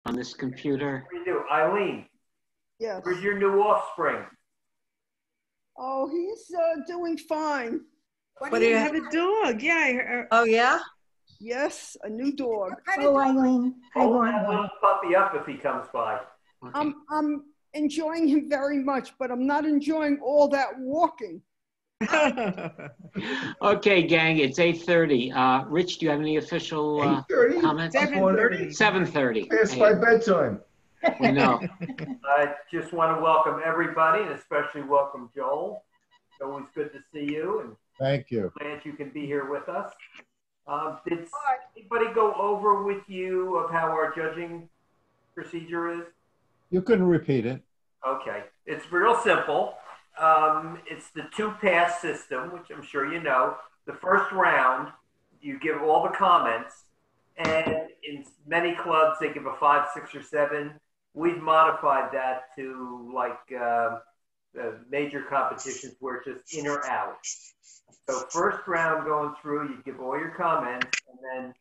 on this computer. What do you do? Eileen, Yes. where's your new offspring? Oh, he's doing fine. What do you have a dog? Yeah. Oh, yeah? Yes, a new dog. Oh, Eileen. Hi, Hold that Lauren. little puppy up if he comes by. Okay. I'm enjoying him very much, but I'm not enjoying all that walking. Okay, gang, it's 8:30. Rich, do you have any official 8:30? comments? 7:30. 7:30. Past my bedtime. We know. I just want to welcome everybody and especially welcome Joel. It's always good to see you and Thank you. glad you can be here with us. Did anybody go over with you of how our judging procedure is? You can repeat it. Okay, it's real simple. It's the two-pass system, which I'm sure you know. The first round, you give all the comments, and in many clubs, they give a 5, 6, or 7. We've modified that to like the major competitions where it's just in or out. So first round going through, you give all your comments, and then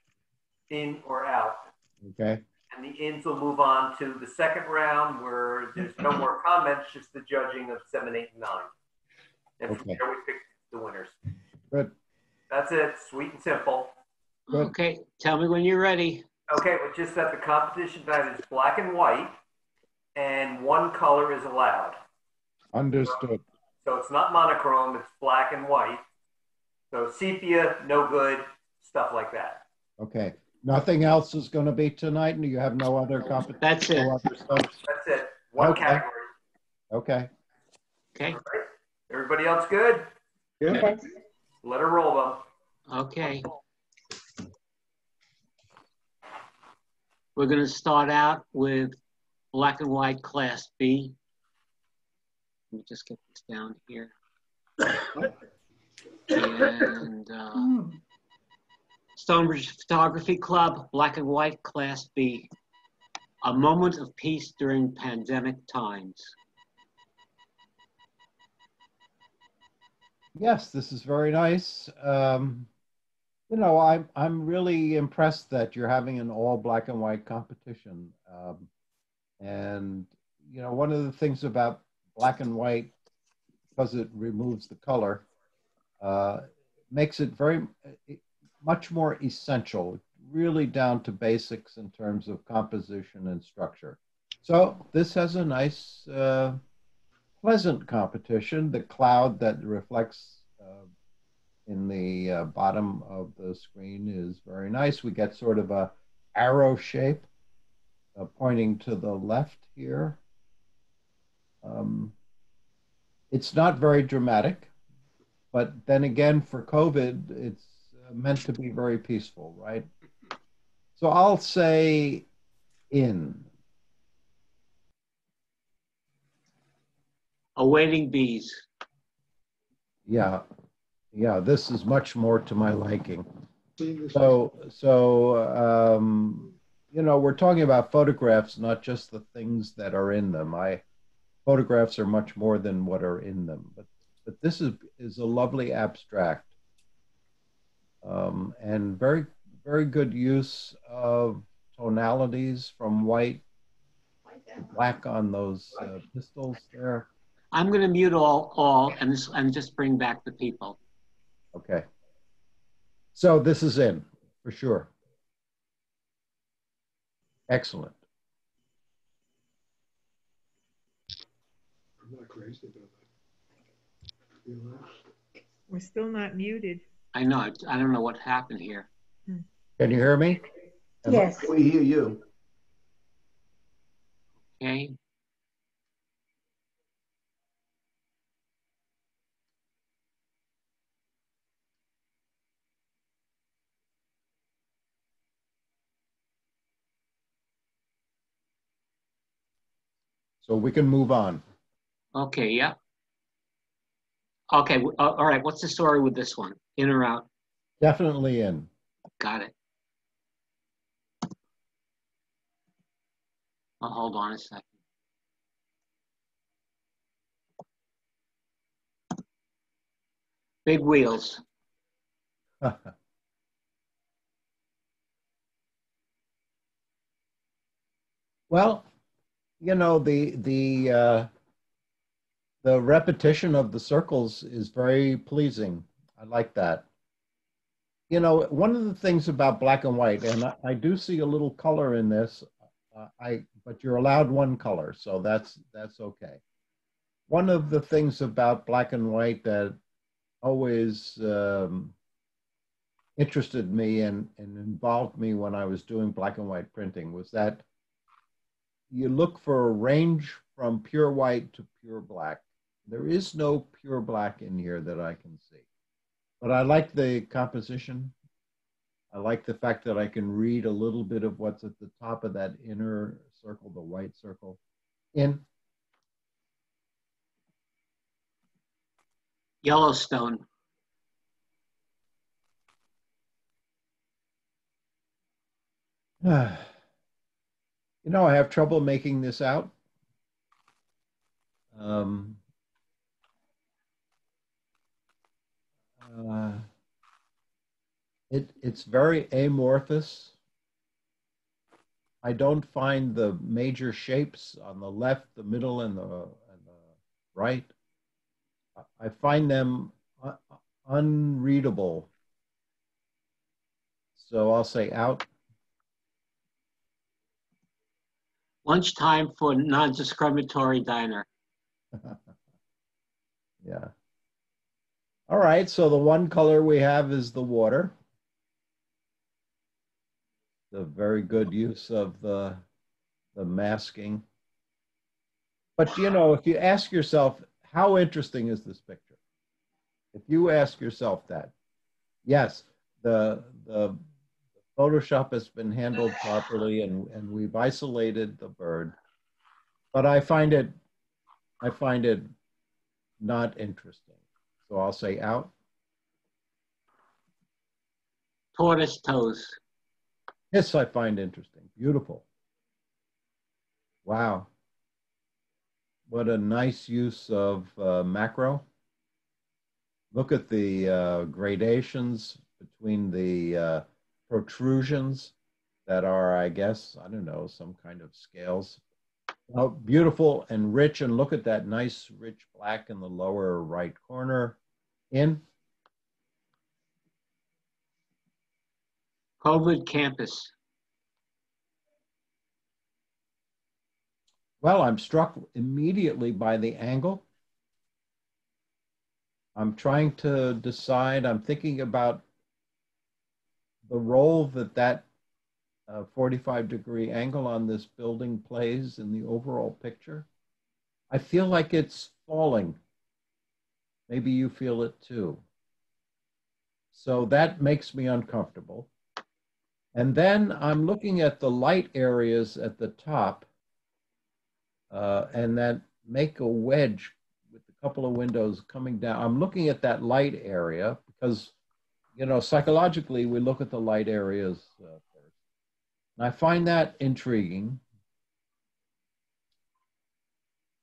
in or out. Okay. And the ins will move on to the second round where there's no more comments, just the judging of 7, 8, and 9. And from Okay. there we pick the winners. Good. That's it, sweet and simple. Good. Okay, tell me when you're ready. Okay, but just that the competition tonight is black and white, and one color is allowed. Understood. So it's not monochrome, it's black and white. So sepia, no good, stuff like that. Okay. Nothing else is going to be tonight, and you have no other competition? That's it. No other stuff? That's it, one Okay. category. Okay. Okay, All right. Everybody else good? Yeah. Let her roll them. okay. We're going to start out with black and white Class B. Let me just get this down here. And Stonebridge Photography Club, black and white Class B. A moment of peace during pandemic times. Yes, this is very nice. You know, I'm really impressed that you're having an all black and white competition. And you know, one of the things about black and white, because it removes the color, makes it very much more essential, really down to basics in terms of composition and structure. So this has a nice, pleasant competition. The cloud that reflects in the bottom of the screen is very nice. We get sort of a arrow shape pointing to the left here. It's not very dramatic, but then again, for COVID, it's meant to be very peaceful, right? So I'll say in. Awaiting bees. Yeah, this is much more to my liking. So you know, we're talking about photographs, not just the things that are in them. Photographs are much more than what are in them, but this is a lovely abstract, and very, very good use of tonalities from white to black on those pistils there. I'm going to mute all and just bring back the people. Okay. So this is in, for sure. Excellent. I'm not crazy about that. You know? We're still not muted. I know, I don't know what happened here. Can you hear me? Yes. We hear you. Okay. So we can move on. Okay, yeah. Okay, all right, what's the story with this one? In or out? Definitely in. Got it. Oh, hold on a second. Big wheels. Well, Well, you know, the repetition of the circles is very pleasing. I like that. You know, one of the things about black and white, and I do see a little color in this, but you're allowed one color, so that's okay. One of the things about black and white that always interested me and involved me when I was doing black and white printing was that you look for a range from pure white to pure black. There is no pure black in here that I can see. But I like the composition. I like the fact that I can read a little bit of what's at the top of that inner circle, the white circle. In Yellowstone. you know, I have trouble making this out. Um, uh, it's very amorphous. I don't find the major shapes on the left, the middle, and the right. I find them unreadable. So I'll say out. Lunchtime for non-discriminatory diner. Yeah. All right. So the one color we have is the water. The very good use of the masking. But you know, if you ask yourself, how interesting is this picture? If you ask yourself that, yes, the Photoshop has been handled properly and we've isolated the bird, but I find it not interesting. So I'll say out. Tortoise toes. This I find interesting. Beautiful. Wow. What a nice use of macro. Look at the gradations between the protrusions that are, I guess, I don't know, some kind of scales. Oh, beautiful and rich. And look at that nice, rich black in the lower right corner. In. COVID campus. Well, I'm struck immediately by the angle. I'm trying to decide, I'm thinking about the role that 45-degree angle on this building plays in the overall picture. I feel like it's falling. Maybe you feel it too. So that makes me uncomfortable. And then I'm looking at the light areas at the top and that make a wedge with a couple of windows coming down. I'm looking at that light area because, you know, psychologically, we look at the light areas first. And I find that intriguing.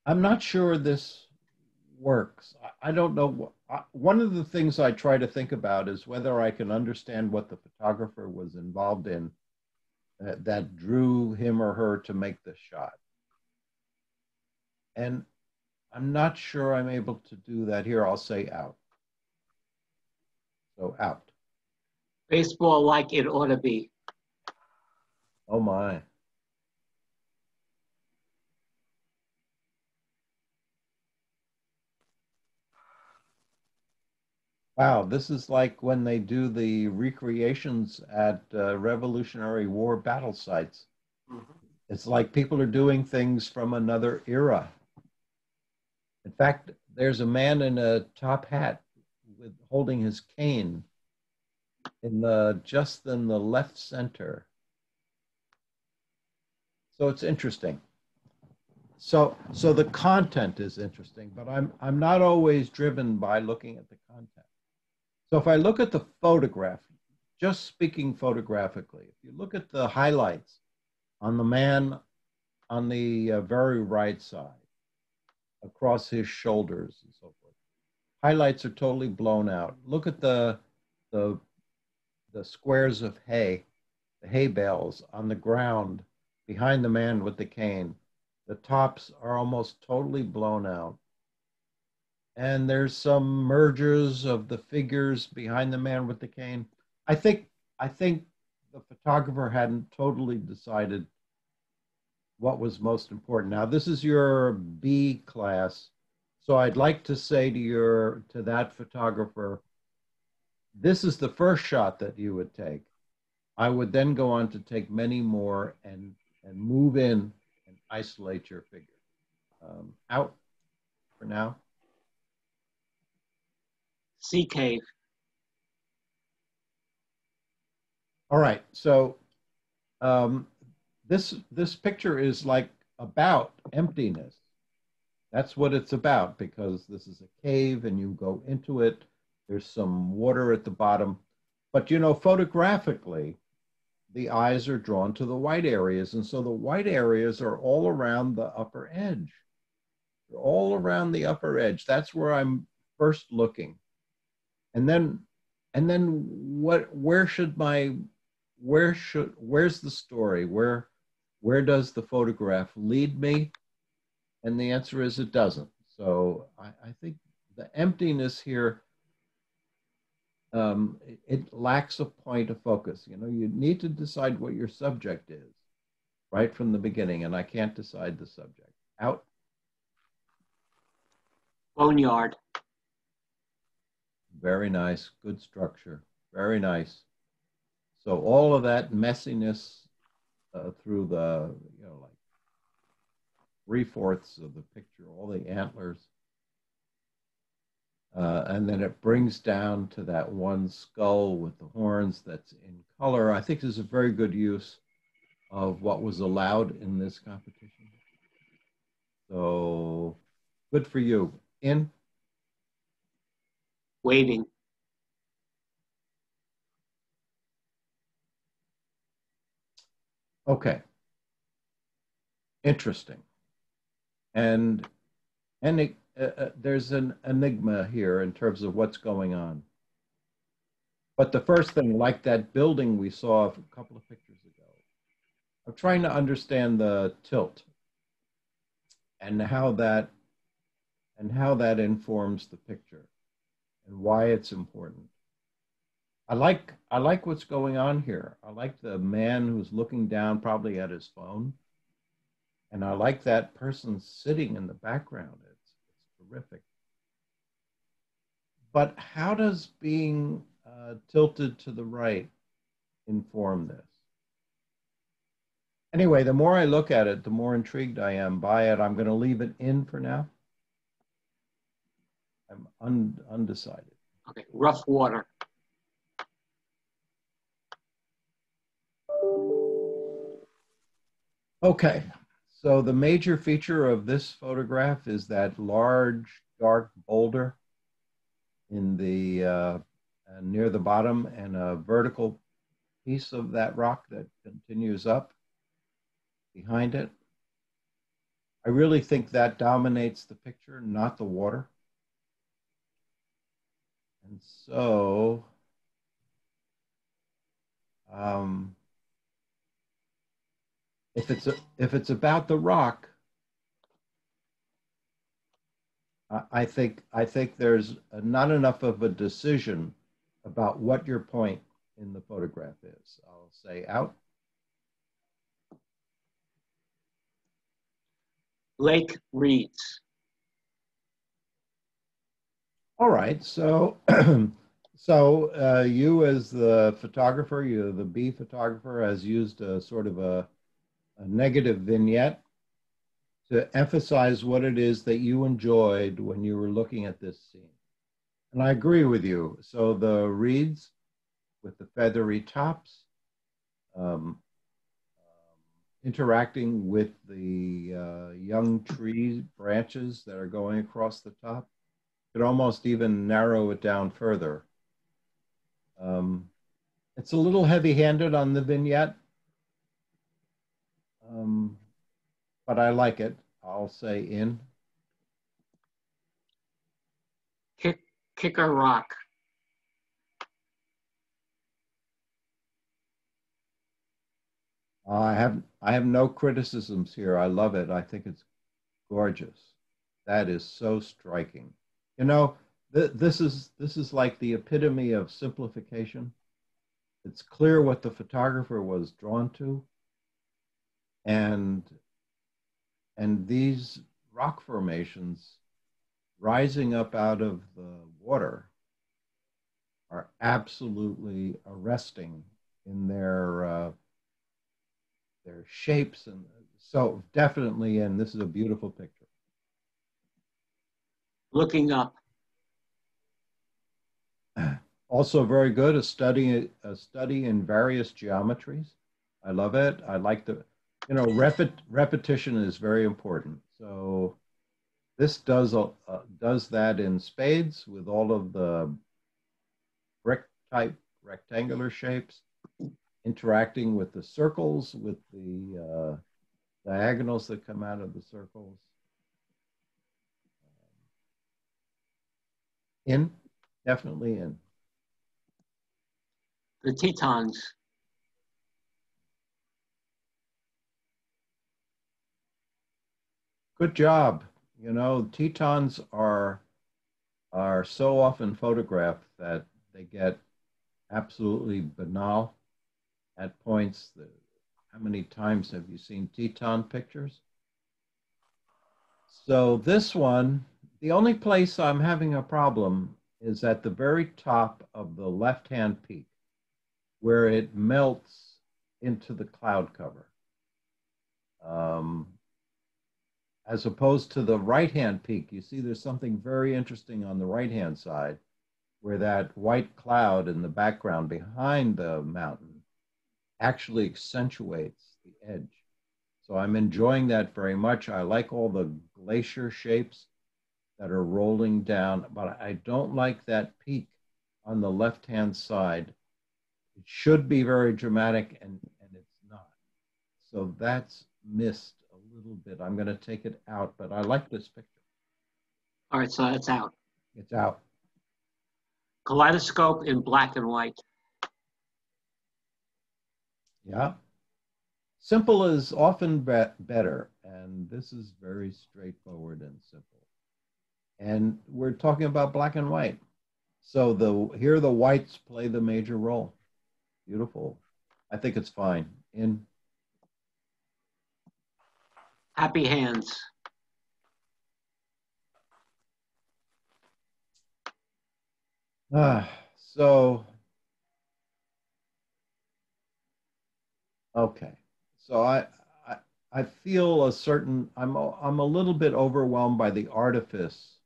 I'm not sure this works. I don't know. One of the things I try to think about is whether I can understand what the photographer was involved in that drew him or her to make the shot. And I'm not sure I'm able to do that here. I'll say out. So out. Baseball like it ought to be. Oh my. Wow, this is like when they do the recreations at Revolutionary War battle sites. Mm-hmm. It's like people are doing things from another era. In fact, there's a man in a top hat holding his cane just in the left center. So it's interesting. So the content is interesting, but I'm not always driven by looking at the content. So if I look at the photograph, just speaking photographically, if you look at the highlights on the man on the very right side, across his shoulders and so forth, highlights are totally blown out. Look at the squares of hay, the hay bales on the ground behind the man with the cane. The tops are almost totally blown out. And there's some mergers of the figures behind the man with the cane. I think the photographer hadn't totally decided what was most important. Now, this is your B class. So I'd like to say to that photographer, this is the first shot that you would take. I would then go on to take many more and move in and isolate your figure. Out for now. Sea cave. All right. So this picture is like about emptiness. That's what it's about, because this is a cave and you go into it. There's some water at the bottom. But, you know, photographically, the eyes are drawn to the white areas. And so the white areas are all around the upper edge. They're all around the upper edge. That's where I'm first looking. And then where's the story? Where does the photograph lead me? And the answer is it doesn't. So I think the emptiness here, it lacks a point of focus. You know, you need to decide what your subject is right from the beginning, and I can't decide the subject. Out. Boneyard. Very nice, good structure, very nice. So all of that messiness through the, you know, like 3/4 of the picture, all the antlers. And then it brings down to that one skull with the horns that's in color. I think this is a very good use of what was allowed in this competition. So good for you. In. Waiting. Okay. Interesting. And there's an enigma here in terms of what's going on. But the first thing, like that building we saw a couple of pictures ago, I'm trying to understand the tilt and how that informs the picture and why it's important. I like what's going on here. I like the man who's looking down probably at his phone. And I like that person sitting in the background. It's terrific. But how does being tilted to the right inform this? Anyway, the more I look at it, the more intrigued I am by it. I'm going to leave it in for now. I'm undecided. Okay, rough water. Okay, so the major feature of this photograph is that large, dark boulder in the near the bottom, and a vertical piece of that rock that continues up behind it. I really think that dominates the picture, not the water. And so, if it's about the rock, I think there's not enough of a decision about what your point in the photograph is. I'll say out. Lake Reeds. All right, so you as the photographer, you the B photographer, has used a sort of a negative vignette to emphasize what it is that you enjoyed when you were looking at this scene. And I agree with you. So the reeds with the feathery tops, interacting with the young tree branches that are going across the top, could almost even narrow it down further. It's a little heavy-handed on the vignette, but I like it. I'll say in. Kicker rock. I have no criticisms here. I love it. I think it's gorgeous. That is so striking. You know, this is like the epitome of simplification. It's clear what the photographer was drawn to, and these rock formations rising up out of the water are absolutely arresting in their shapes, and so definitely. And this is a beautiful picture. Looking up. Also very good, a study in various geometries. I love it. I like the, you know, repetition is very important. So this does that in spades with all of the brick type rectangular shapes interacting with the circles, with the diagonals that come out of the circles. In, definitely in. The Tetons. Good job. You know, Tetons are so often photographed that they get absolutely banal at points. How many times have you seen Teton pictures? So this one, the only place I'm having a problem is at the very top of the left-hand peak, where it melts into the cloud cover. As opposed to the right-hand peak, you see there's something very interesting on the right-hand side, where that white cloud in the background behind the mountain actually accentuates the edge. So I'm enjoying that very much. I like all the glacier shapes that are rolling down, but I don't like that peak on the left-hand side. It should be very dramatic, and it's not. So that's missed a little bit. I'm going to take it out, but I like this picture. All right, so that's out. It's out. Kaleidoscope in black and white. Yeah. Simple is often better, and this is very straightforward and simple. And we're talking about black and white. So here the whites play the major role. Beautiful. I think it's fine. In. Happy hands. So okay. So I feel a certain I'm a little bit overwhelmed by the artifice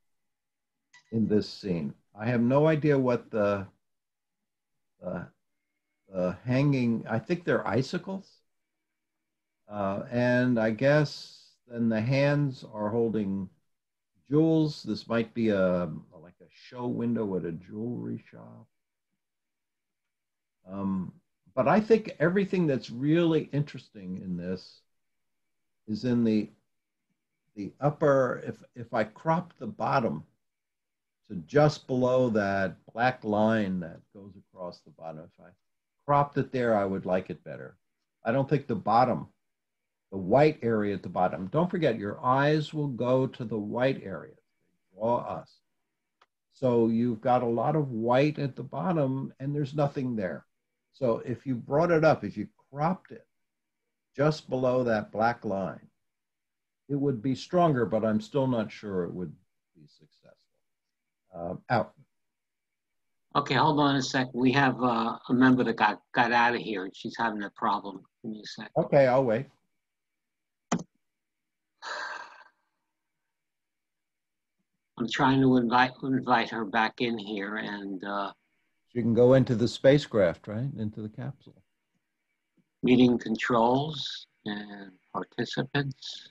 in this scene. I have no idea what uh, hanging. I think they're icicles, and I guess then the hands are holding jewels. This might be like a show window at a jewelry shop. But I think everything that's really interesting in this is in the upper. If I crop the bottom to just below that black line that goes across the bottom, if I cropped it there, I would like it better. I don't think the bottom, the white area at the bottom. Don't forget, your eyes will go to the white area. They draw us. So you've got a lot of white at the bottom, and there's nothing there. So if you brought it up, if you cropped it just below that black line, it would be stronger, but I'm still not sure it would be successful. Out. Okay, hold on a sec. We have a member that got out of here, and she's having a problem. Give me a sec. Okay, I'll wait. I'm trying to invite her back in here, and You can go into the spacecraft, right? Into the capsule. meeting controls and participants.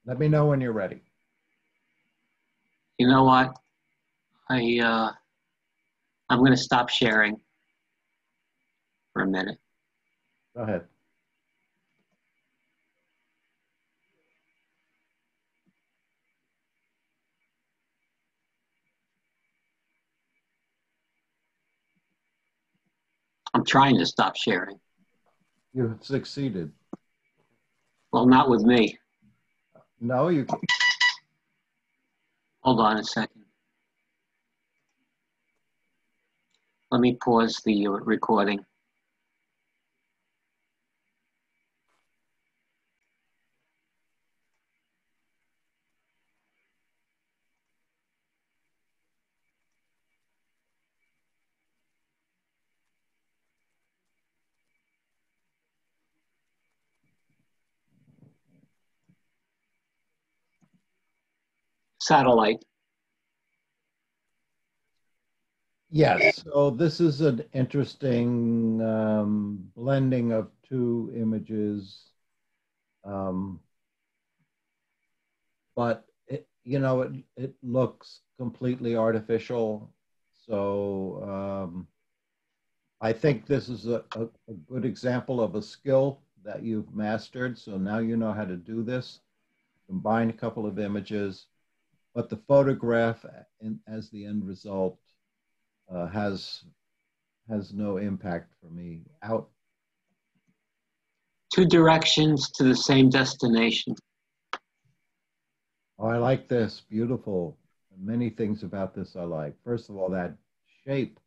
Let me know when you're ready. You know what? I'm going to stop sharing for a minute. Go ahead. I'm trying to stop sharing. You have succeeded. Well, not with me. No, you can't. Hold on a second. Let me pause the recording. Satellite. Yes, so this is an interesting blending of two images, um, but it looks completely artificial. So I think this is a good example of a skill that you've mastered. So now you know how to do this. Combine a couple of images, but the photograph as the end result has no impact for me. Out. Two directions to the same destination. Oh, I like this. Beautiful. Many things about this I like. First of all, that shape,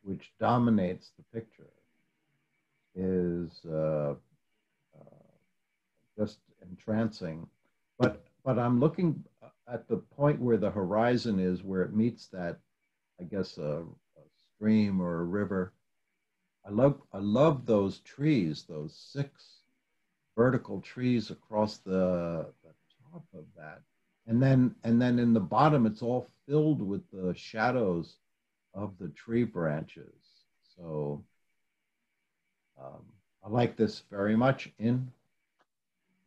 which dominates the picture, is just entrancing. But I'm looking at the point where the horizon is, where it meets that, I guess, a stream or a river. I love those trees, those 6 vertical trees across the top of that. And then in the bottom, it's all filled with the shadows of the tree branches. So I like this very much.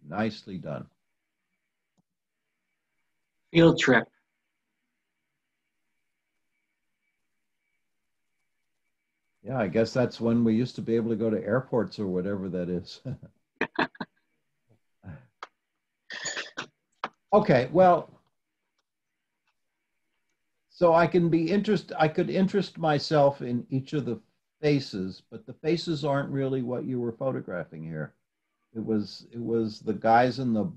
Nicely done. Field trip. Yeah, I guess that's when we used to be able to go to airports or whatever that is. Okay, well, so I could interest myself in each of the faces, but the faces aren't really what you were photographing here. It was the guys in the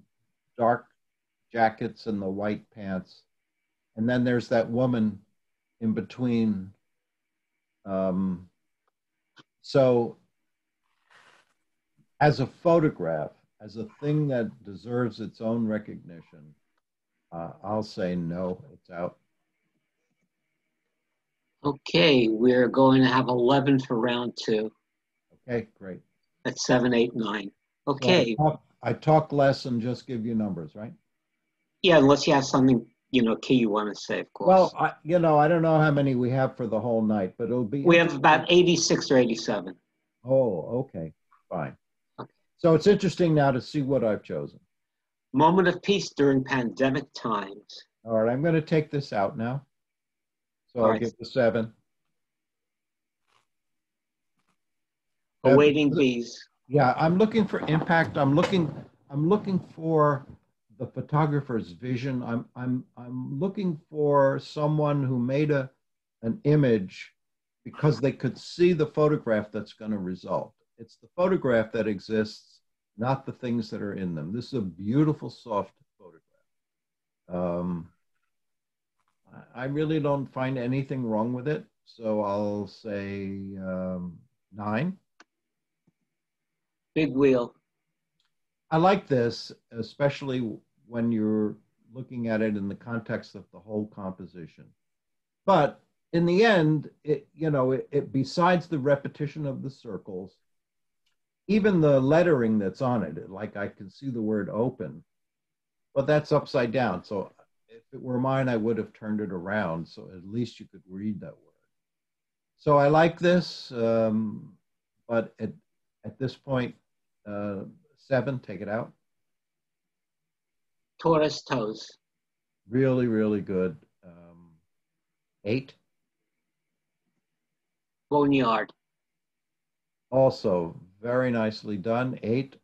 dark jackets and the white pants, and then there's that woman in between. Um, so as a photograph, as a thing that deserves its own recognition, I'll say no, it's out. Okay, we're going to have 11 for round 2. Okay, great. That's 7, 8, 9. So Okay. I talk less and just give you numbers, right? Yeah, unless you have something, key you want to say, of course. Well, I don't know how many we have for the whole night, but it'll be. We have about 86 or 87. Oh, okay, fine. Okay. So it's interesting now to see what I've chosen. Moment of peace during pandemic times. All right, I'm going to take this out now. So All I'll right. give the 7. Awaiting bees. Yeah, I'm looking for impact. I'm looking for the photographer's vision. I'm looking for someone who made an image because they could see the photograph that's going to result. It's the photograph that exists, not the things that are in them. This is a beautiful, soft photograph. I really don't find anything wrong with it, so I'll say 9. Big wheel. I like this, especially when you're looking at it in the context of the whole composition. But in the end, it besides the repetition of the circles, even the lettering that's on it, like I can see the word open, but that's upside down. So if it were mine, I would have turned it around so at least you could read that word. So I like this, but at this point, 7, take it out. Tortoise toes. Really, really good. 8. Boneyard. Also very nicely done. 8.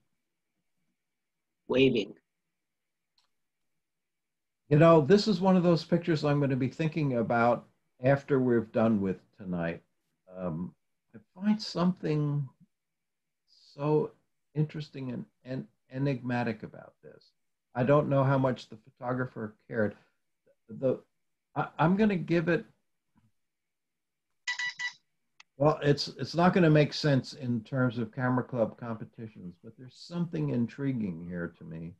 Waiting. This is one of those pictures I'm going to be thinking about after we're done with tonight. I find something so interesting and enigmatic about this. I don't know how much the photographer cared. I'm going to give it. Well, it's not going to make sense in terms of camera club competitions, but there's something intriguing here to me.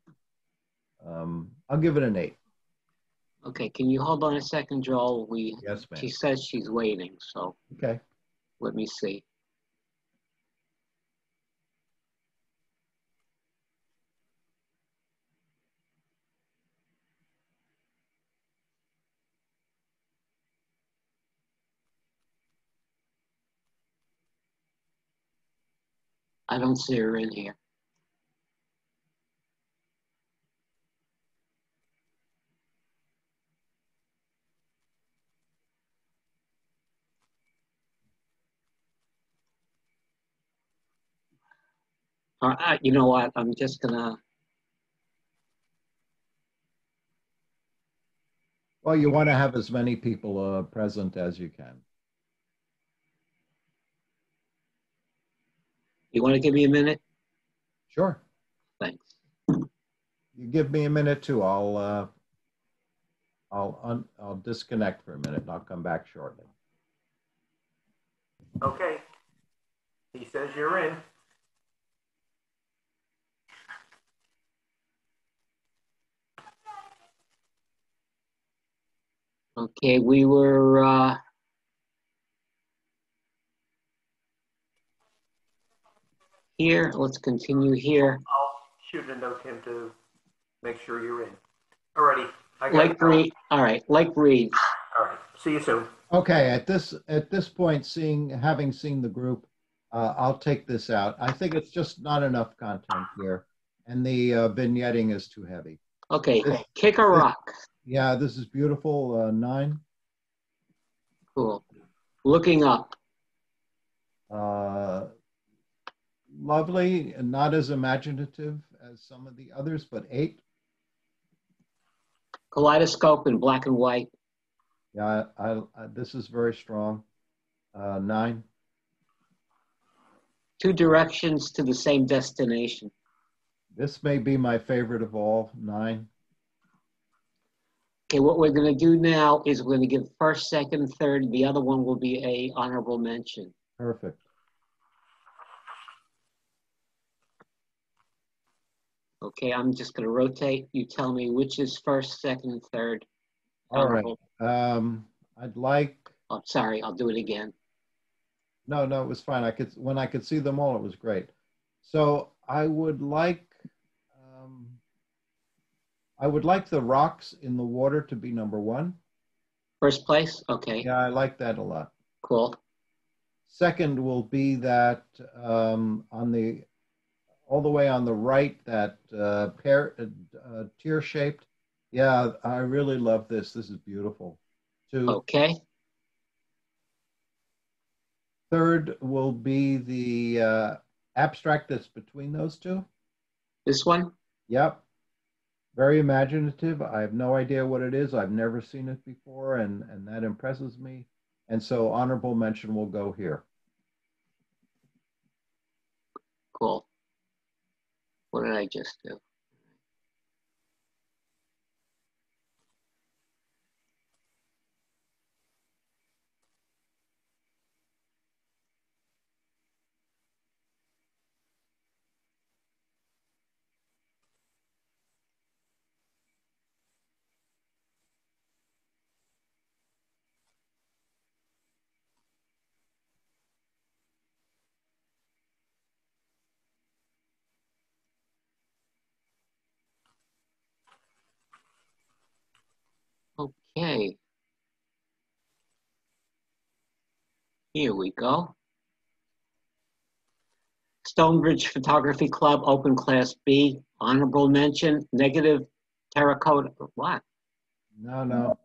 I'll give it an 8. Okay, can you hold on a second, Joel? Yes, ma'am. She says she's waiting, so Okay. let me see. I don't see her in here. You know what? I'm just gonna. Well, you want to have as many people present as you can. You want to give me a minute? Sure. Thanks. You give me a minute too. I'll disconnect for a minute and I'll come back shortly. Okay. He says you're in. Okay, we were here. Let's continue here. I'll shoot a note to him to make sure you're in. Alrighty. Lake Reed. All right, Lake Reed. All right. See you soon. Okay, at this point, having seen the group, I'll take this out. I think it's just not enough content here, and the vignetting is too heavy. Okay, kick a rock. Yeah, this is beautiful. 9. Cool. Looking up. Lovely, and not as imaginative as some of the others, but 8. Kaleidoscope in black and white. Yeah, this is very strong. 9. Two directions to the same destination. This may be my favorite of all. 9. Okay, what we're going to do now is we're going to give first, second, third. The other one will be a honorable mention. Perfect. Okay, I'm just going to rotate. You tell me which is first, second, third. All right. Honorable. I'd like. Oh, sorry, I'll do it again. No, it was fine. When I could see them all, it was great. So I would like the rocks in the water to be number 1. First place? Okay. Yeah, I like that a lot. Cool. Second will be that all the way on the right, that tear-shaped. Yeah, I really love this. This is beautiful. 2. Okay. Third will be the abstract that's between those 2. This one? Yep. Very imaginative. I have no idea what it is. I've never seen it before, and that impresses me. And so honorable mention will go here. Cool. What did I just do? Okay. Here we go. Stonebridge Photography Club, Open Class B, honorable mention, negative terracotta. What? No.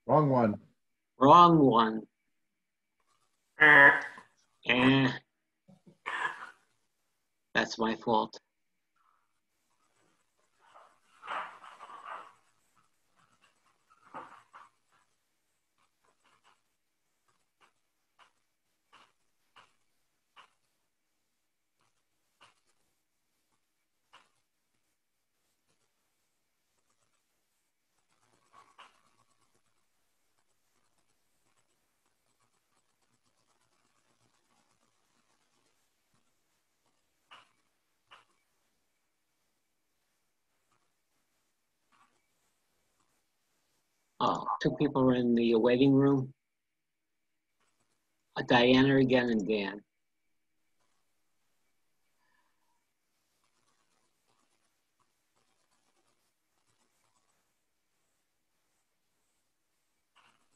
Wrong one. Wrong one. That's my fault. two people are in the waiting room. Diana again and Dan.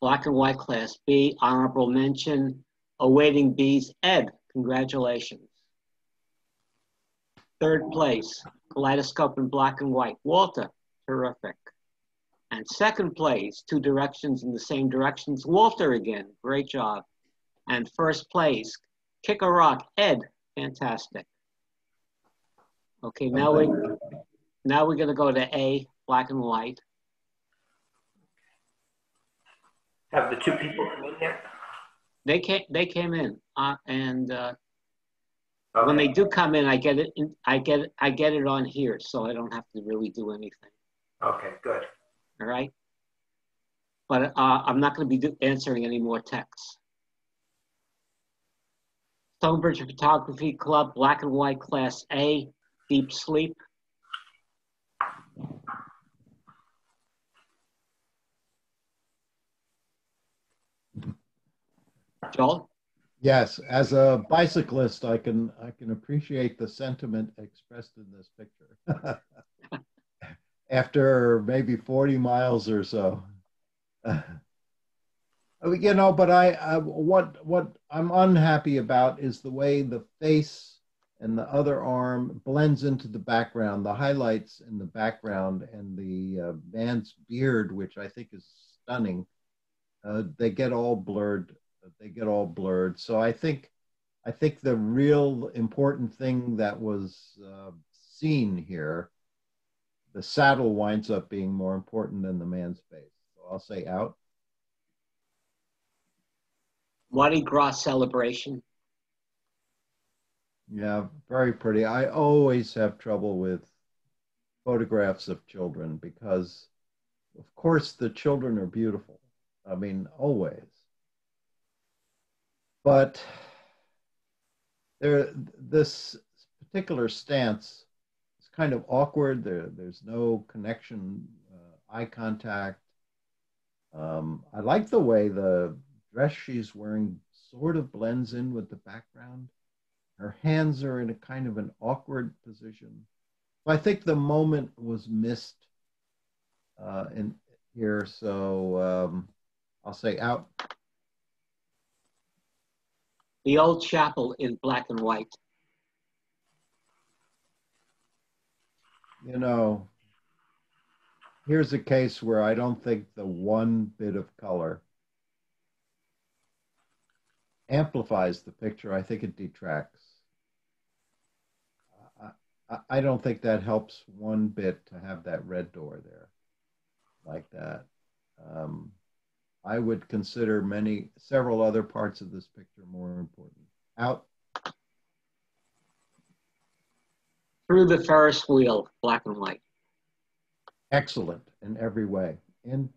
Black and white class B, honorable mention, awaiting B's, Ed, congratulations. Third place, kaleidoscope in black and white, Walter, terrific. And second place, two directions in the same directions, Walter again, great job. And first place, kick a rock, Ed, fantastic. Okay, now we're gonna go to A, black and white. Have the two people come in yet? They came in, and Okay. when they do come in, I get it on here, so I don't have to really do anything. Okay, good. All right, but I'm not going to be answering any more texts. Stonebridge Photography Club, black and white class A, deep sleep. Joel? Yes, as a bicyclist, I can appreciate the sentiment expressed in this picture. After maybe 40 miles or so. You know, but what I'm unhappy about is the way the face and the other arm blends into the background, the highlights in the background and the man's beard, which I think is stunning. They get all blurred. So I think the real important thing that was seen here, the saddle winds up being more important than the man's face. So I'll say out. Mardi Gras celebration. Yeah, very pretty. I always have trouble with photographs of children because, of course, the children are beautiful. I mean, always. But this particular stance is kind of awkward. There's no connection, eye contact. I like the way the dress she's wearing sort of blends in with the background. Her hands are in a kind of an awkward position. So I think the moment was missed in here. So I'll say out. The old chapel in black and white. You know, here's a case where I don't think the one bit of color amplifies the picture. I think it detracts. I don't think that helps one bit to have that red door there like that. I would consider several other parts of this picture more important. Out. Through the Ferris wheel, black and white. Excellent in every way. In.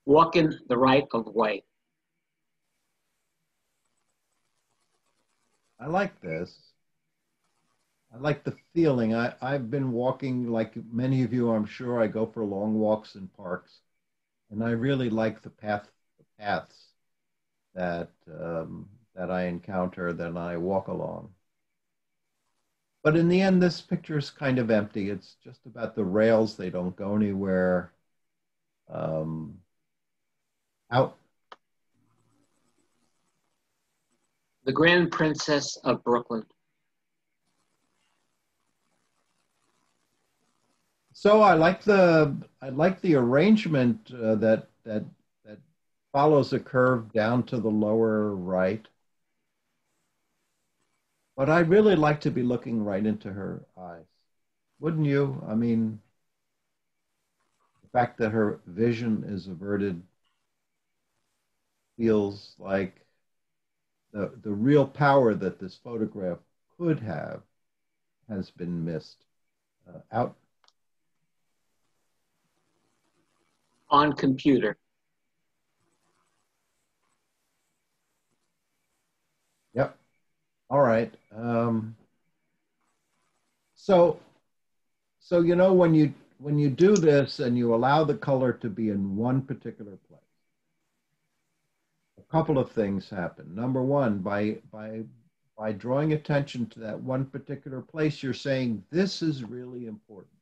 Walking the right of way. I like this. I like the feeling. I've been walking, like many of you, I'm sure. I go for long walks in parks, and I really like the paths that I encounter, that I walk along. But in the end, this picture is kind of empty. It's just about the rails. They don't go anywhere. Out. The Grand Princess of Brooklyn. So I like the arrangement that follows a curve down to the lower right. But I'd really like to be looking right into her eyes. Wouldn't you? I mean, the fact that her vision is averted feels like the real power that this photograph could have has been missed. Out. On computer. Yep. All right. So you know, when when you do this and you allow the color to be in one particular place, a couple of things happen. Number one, by drawing attention to that one particular place, you're saying, this is really important.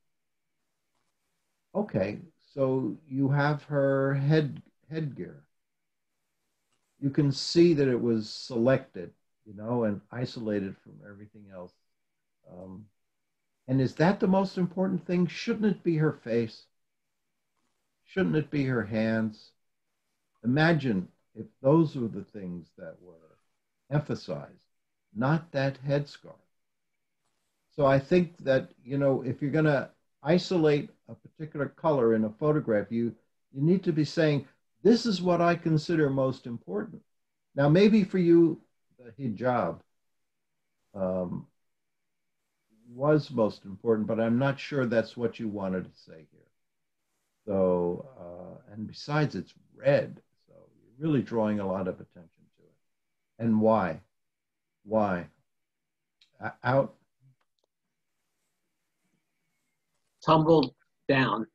Okay, so you have her headgear. You can see that it was selected, you know, and isolated from everything else. And is that the most important thing? Shouldn't it be her face? Shouldn't it be her hands? Imagine if those were the things that were emphasized, not that headscarf. So I think that, you know, if you're going to isolate a particular color in a photograph, you need to be saying, this is what I consider most important. Now, maybe for you, the hijab was most important, but I'm not sure that's what you wanted to say here. So, and besides, it's red. So you're really drawing a lot of attention to it. And why? Why? Out. Tumbled down.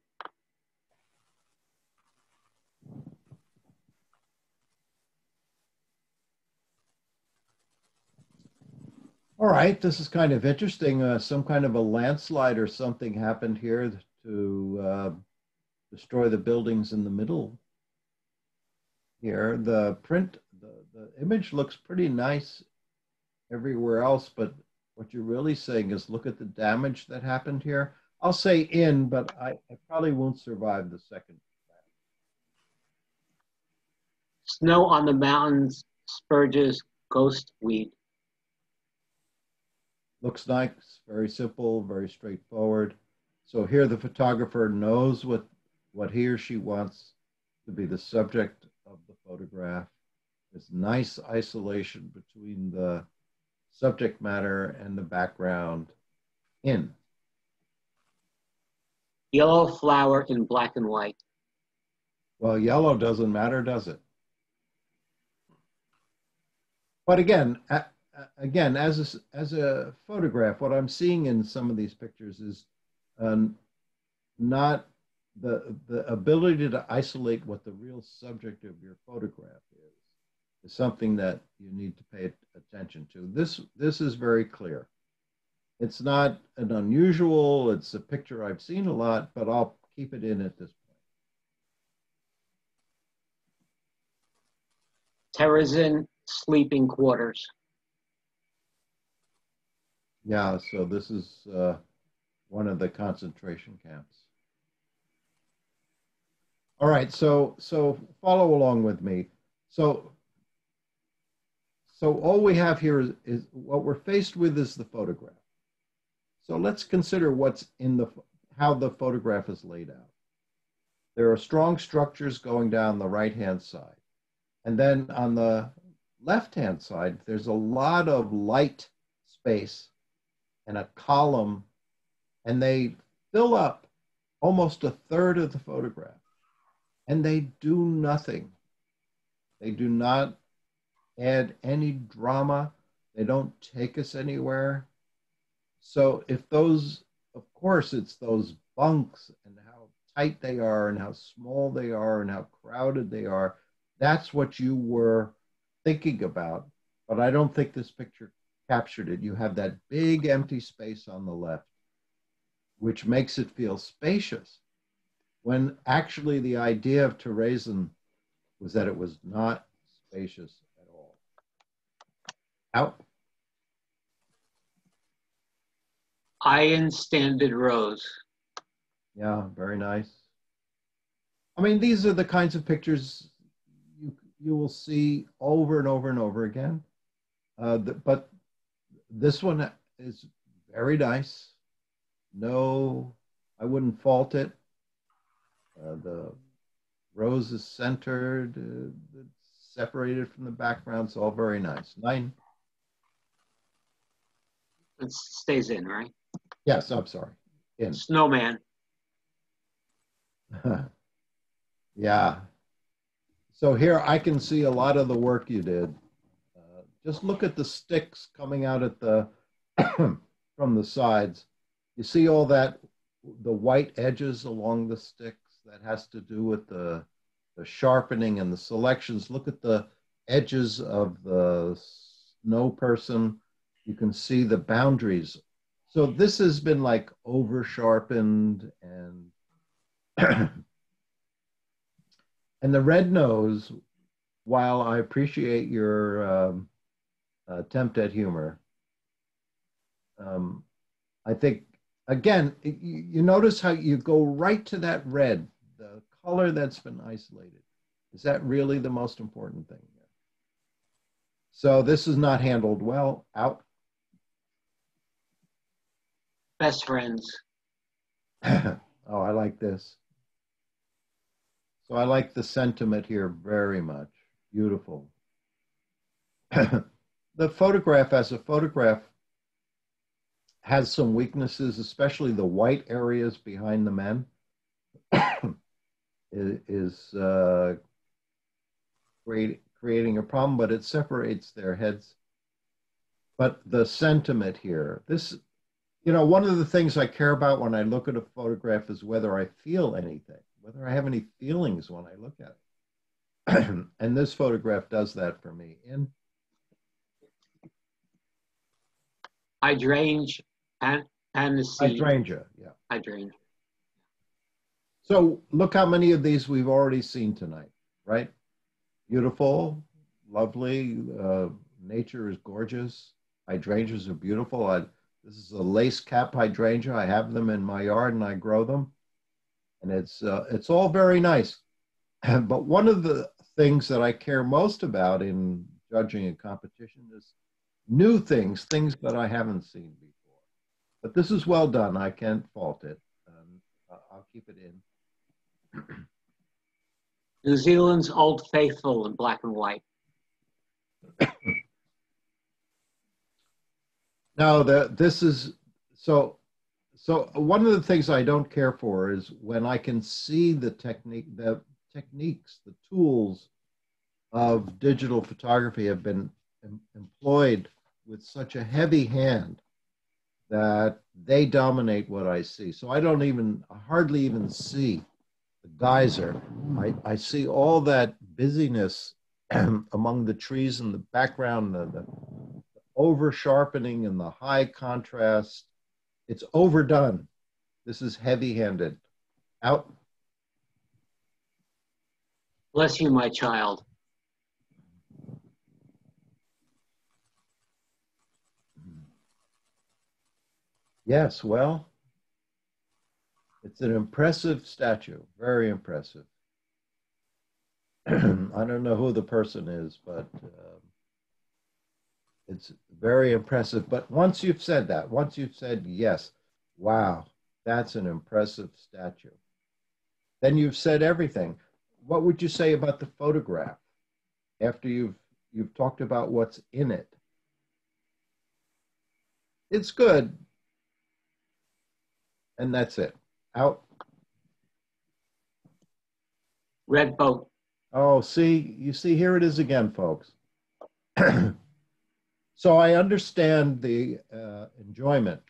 All right, this is kind of interesting. Some kind of a landslide or something happened here to destroy the buildings in the middle here. The image looks pretty nice everywhere else, but what you're really saying is look at the damage that happened here. I'll say in, but I probably won't survive the second. Snow on the mountains, spurges, ghost weed. Looks nice, very simple, very straightforward. So here the photographer knows what he or she wants to be the subject of the photograph. There's nice isolation between the subject matter and the background in. Yellow flower in black and white. Well, yellow doesn't matter, does it? But again, as a photograph, what I'm seeing in some of these pictures is not the ability to isolate what the real subject of your photograph is something that you need to pay attention to. This is very clear. It's not an unusual, it's a picture I've seen a lot, but I'll keep it in at this point. Terrazin sleeping quarters. Yeah, so this is one of the concentration camps. All right, so follow along with me. So all we have here is what we're faced with is the photograph. So let's consider what's in how the photograph is laid out. There are strong structures going down the right-hand side. And then on the left-hand side, there's a lot of light space and a column, and they fill up almost a third of the photograph. And they do nothing. They do not add any drama. They don't take us anywhere. So if those, of course, it's those bunks and how tight they are and how small they are and how crowded they are, that's what you were thinking about. But I don't think this picture captured it. You have that big empty space on the left, which makes it feel spacious, when actually the idea of Terrazin was that it was not spacious at all. Out. Iron standard rows. Yeah, very nice. I mean, these are the kinds of pictures you will see over and over and over again. But this one is very nice. No, I wouldn't fault it. The rose is centered, separated from the background. It's all very nice. 9. It stays in, right? Yes, I'm sorry. In. Snowman. Yeah. So here I can see a lot of the work you did. Just look at the sticks coming out at the from the sides. You see all that the white edges along the sticks. That has to do with the sharpening and the selections. Look at the edges of the snow person. You can see the boundaries. So this has been like over sharpened, and and the red nose, while I appreciate your attempt at humor, I think, again, you notice how you go right to that red, the color that's been isolated. Is that really the most important thing here? So this is not handled well. Out. Best friends. Oh, I like this. So I like the sentiment here very much. Beautiful. The photograph as a photograph has some weaknesses, especially the white areas behind the men is creating a problem, but it separates their heads. But the sentiment here, this, one of the things I care about when I look at a photograph is whether I feel anything, whether I have any feelings when I look at it. And this photograph does that for me. And Hydrangea, hydrangea, yeah. Hydrangea. So look how many of these we've already seen tonight, right? Beautiful, lovely, nature is gorgeous. Hydrangeas are beautiful. This is a lace cap hydrangea. I have them in my yard and I grow them. And it's all very nice. But one of the things that I care most about in judging a competition is new things that I haven't seen before. But this is well done. I can't fault it. I'll keep it in. New Zealand's Old Faithful in black and white. No, this is so one of the things I don't care for is when I can see the techniques, the tools of digital photography have been employed with such a heavy hand that they dominate what I see. So I hardly even see the geyser. I see all that busyness among the trees in the background, the over sharpening and the high contrast. It's overdone. This is heavy handed. Out. Bless you, my child. Yes, well, it's an impressive statue, very impressive. I don't know who the person is, but it's very impressive. But once you've said that, once you've said, yes, wow, that's an impressive statue, then you've said everything. What would you say about the photograph after you've talked about what's in it? It's good. And that's it. Out. Red boat. Oh, you see, here it is again, folks. So I understand the enjoyment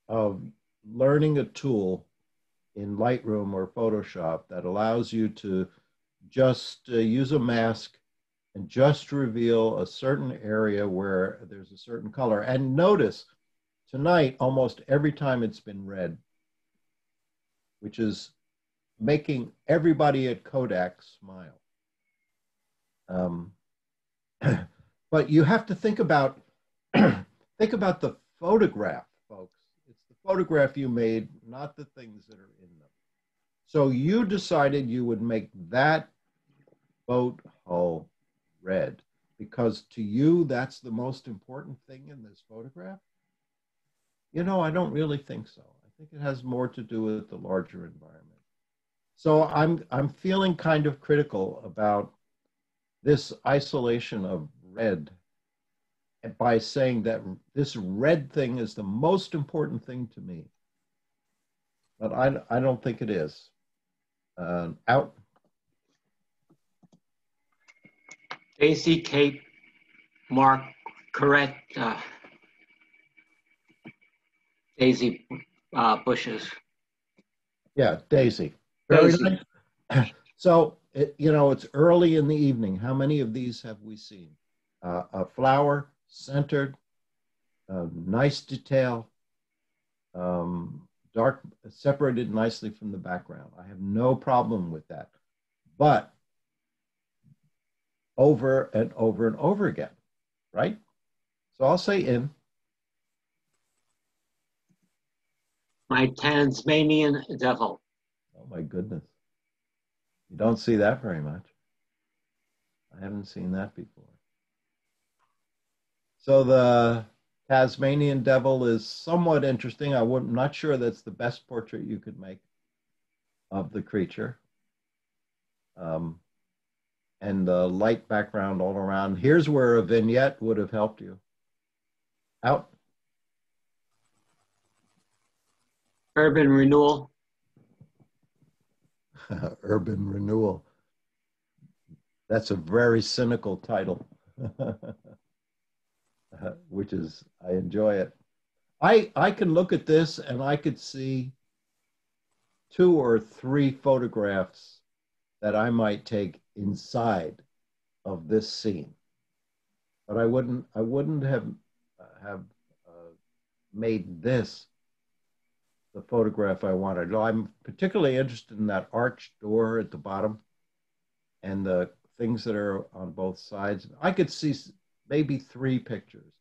of learning a tool in Lightroom or Photoshop that allows you to just use a mask and just reveal a certain area where there's a certain color. And notice, tonight, almost every time it's been red, which is making everybody at Kodak smile. But you have to think about the photograph, folks. It's the photograph you made, not the things that are in them. So you decided you would make that boat hull red because to you, that's the most important thing in this photograph? I don't really think so. I think it has more to do with the larger environment. So I'm feeling kind of critical about this isolation of red by saying that this red thing is the most important thing to me. But I don't think it is. Out. Daisy, Kate, Mark, Correct. Daisy, bushes. Yeah, daisy. Very Daisy. nice. So, it's early in the evening. How many of these have we seen? A flower, centered, nice detail, dark, separated nicely from the background. I have no problem with that. But over and over and over again, right? So I'll say in. My Tasmanian devil. Oh my goodness. You don't see that very much. I haven't seen that before. So the Tasmanian devil is somewhat interesting. I'm not sure that's the best portrait you could make of the creature. And the light background all around. Here's where a vignette would have helped you. Out. Urban renewal. Urban renewal. That's a very cynical title, which is, I enjoy it. I can look at this and I could see 2 or 3 photographs that I might take inside of this scene, but I wouldn't have made this the photograph I wanted. I'm particularly interested in that arched door at the bottom and the things that are on both sides. I could see maybe 3 pictures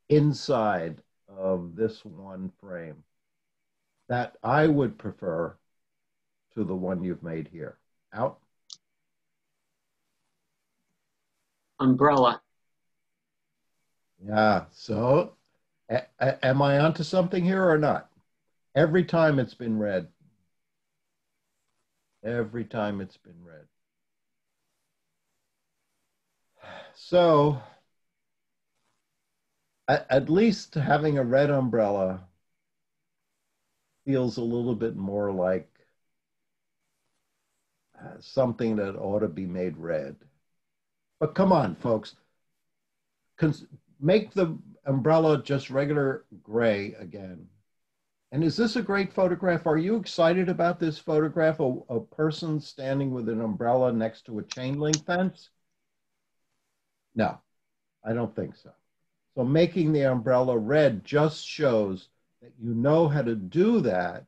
inside of this one frame that I would prefer to the one you've made here. Out. Umbrella. Yeah, so am I onto something here or not? Every time it's been read. Every time it's been read. So at least having a red umbrella feels a little bit more like something that ought to be made red. But come on, folks. Make the umbrella just regular gray again. And is this a great photograph? Are you excited about this photograph? A person standing with an umbrella next to a chain link fence? No, I don't think so. So making the umbrella red just shows that you know how to do that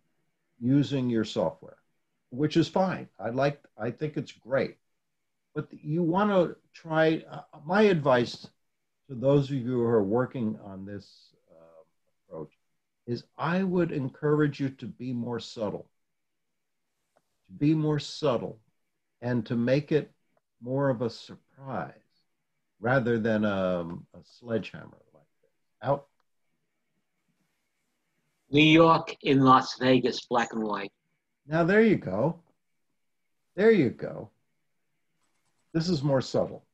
using your software, which is fine. I think it's great. But you want to try, my advice to those of you who are working on this approach is I would encourage you to be more subtle. To be more subtle and to make it more of a surprise rather than a sledgehammer like this. Out. New York in Las Vegas, black and white. Now there you go. There you go. This is more subtle.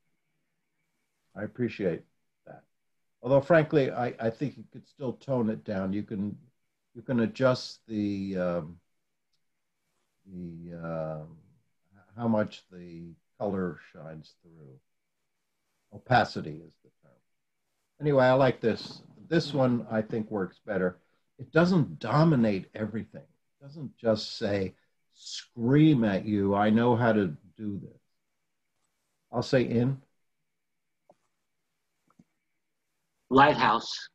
I appreciate that. Although frankly, I think you could still tone it down. You can adjust the how much the color shines through. Opacity is the term. Anyway, I like this. This one I think works better. It doesn't dominate everything. It doesn't just say, scream at you, I know how to do this. I'll say in. Lighthouse.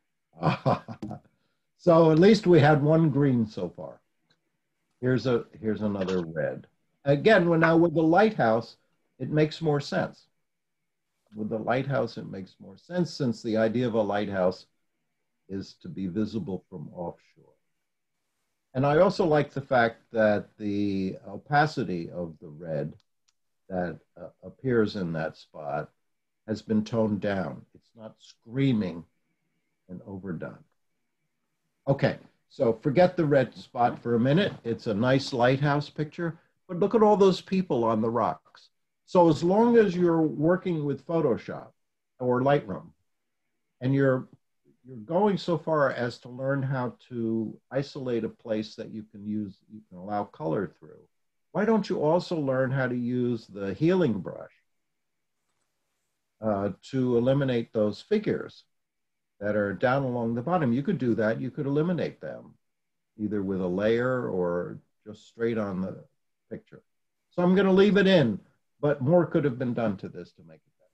So at least we had one green so far. Here's another red. Again, now with the lighthouse, it makes more sense. With the lighthouse, it makes more sense since the idea of a lighthouse is to be visible from offshore. And I also like the fact that the opacity of the red that appears in that spot has been toned down. It's not screaming and overdone. Okay, so forget the red spot for a minute. It's a nice lighthouse picture, but look at all those people on the rocks. So as long as you're working with Photoshop or Lightroom and you're going so far as to learn how to isolate a place that you can allow color through, why don't you also learn how to use the healing brush to eliminate those figures that are down along the bottom? You could do that. You could eliminate them either with a layer or just straight on the picture. So I'm going to leave it in, but more could have been done to this to make it better.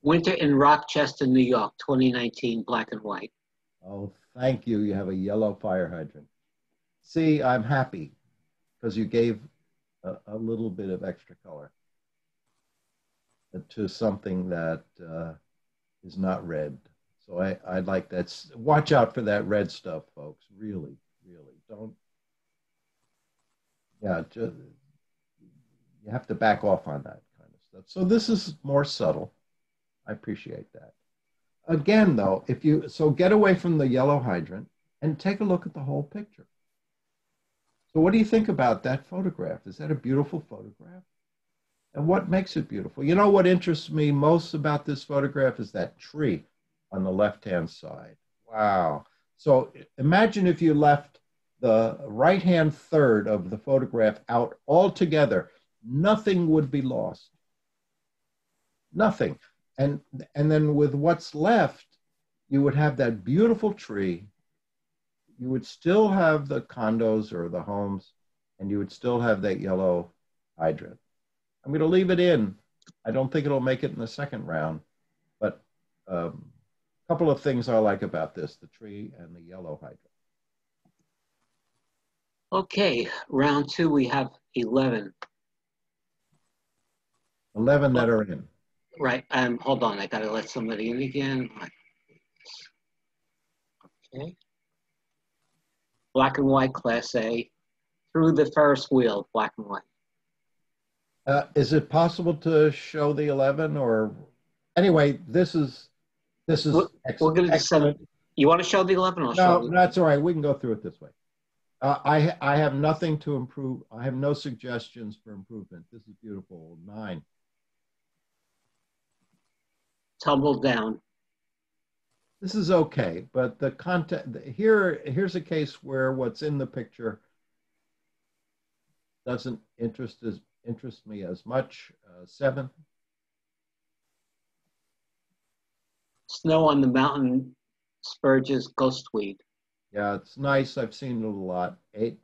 Winter in Rochester, New York, 2019, black and white. Oh, thank you. You have a yellow fire hydrant. See, I'm happy because you gave a little bit of extra color to something that is not red. So I like that. Watch out for that red stuff, folks. Really, really. Don't. Yeah, just, you have to back off on that kind of stuff. So this is more subtle. I appreciate that. Again, though, so get away from the yellow hydrant and take a look at the whole picture. So what do you think about that photograph? Is that a beautiful photograph? And what makes it beautiful? You know what interests me most about this photograph is that tree on the left-hand side. Wow. So imagine if you left the right-hand third of the photograph out altogether, nothing would be lost. Nothing. And then with what's left, you would have that beautiful tree. You would still have the condos or the homes, and you would still have that yellow hydrant. I'm going to leave it in. I don't think it'll make it in the second round, but a couple of things I like about this, the tree and the yellow hydrant. Okay, round two, we have 11. 11 that are in. Right, hold on, I gotta let somebody in again. Okay. Black and white, class A. Through the Ferris wheel, black and white. Is it possible to show the 11 or anyway, this is We're gonna do 7. You wanna show the 11 or show No, that's all right. We can go through it this way. I have nothing to improve. I have no suggestions for improvement. This is beautiful. 9. Tumble down. This is okay, but the content here's a case where what's in the picture doesn't interest me as much. 7. Snow on the mountain, spurges, ghostweed. Yeah, it's nice. I've seen it a lot. 8.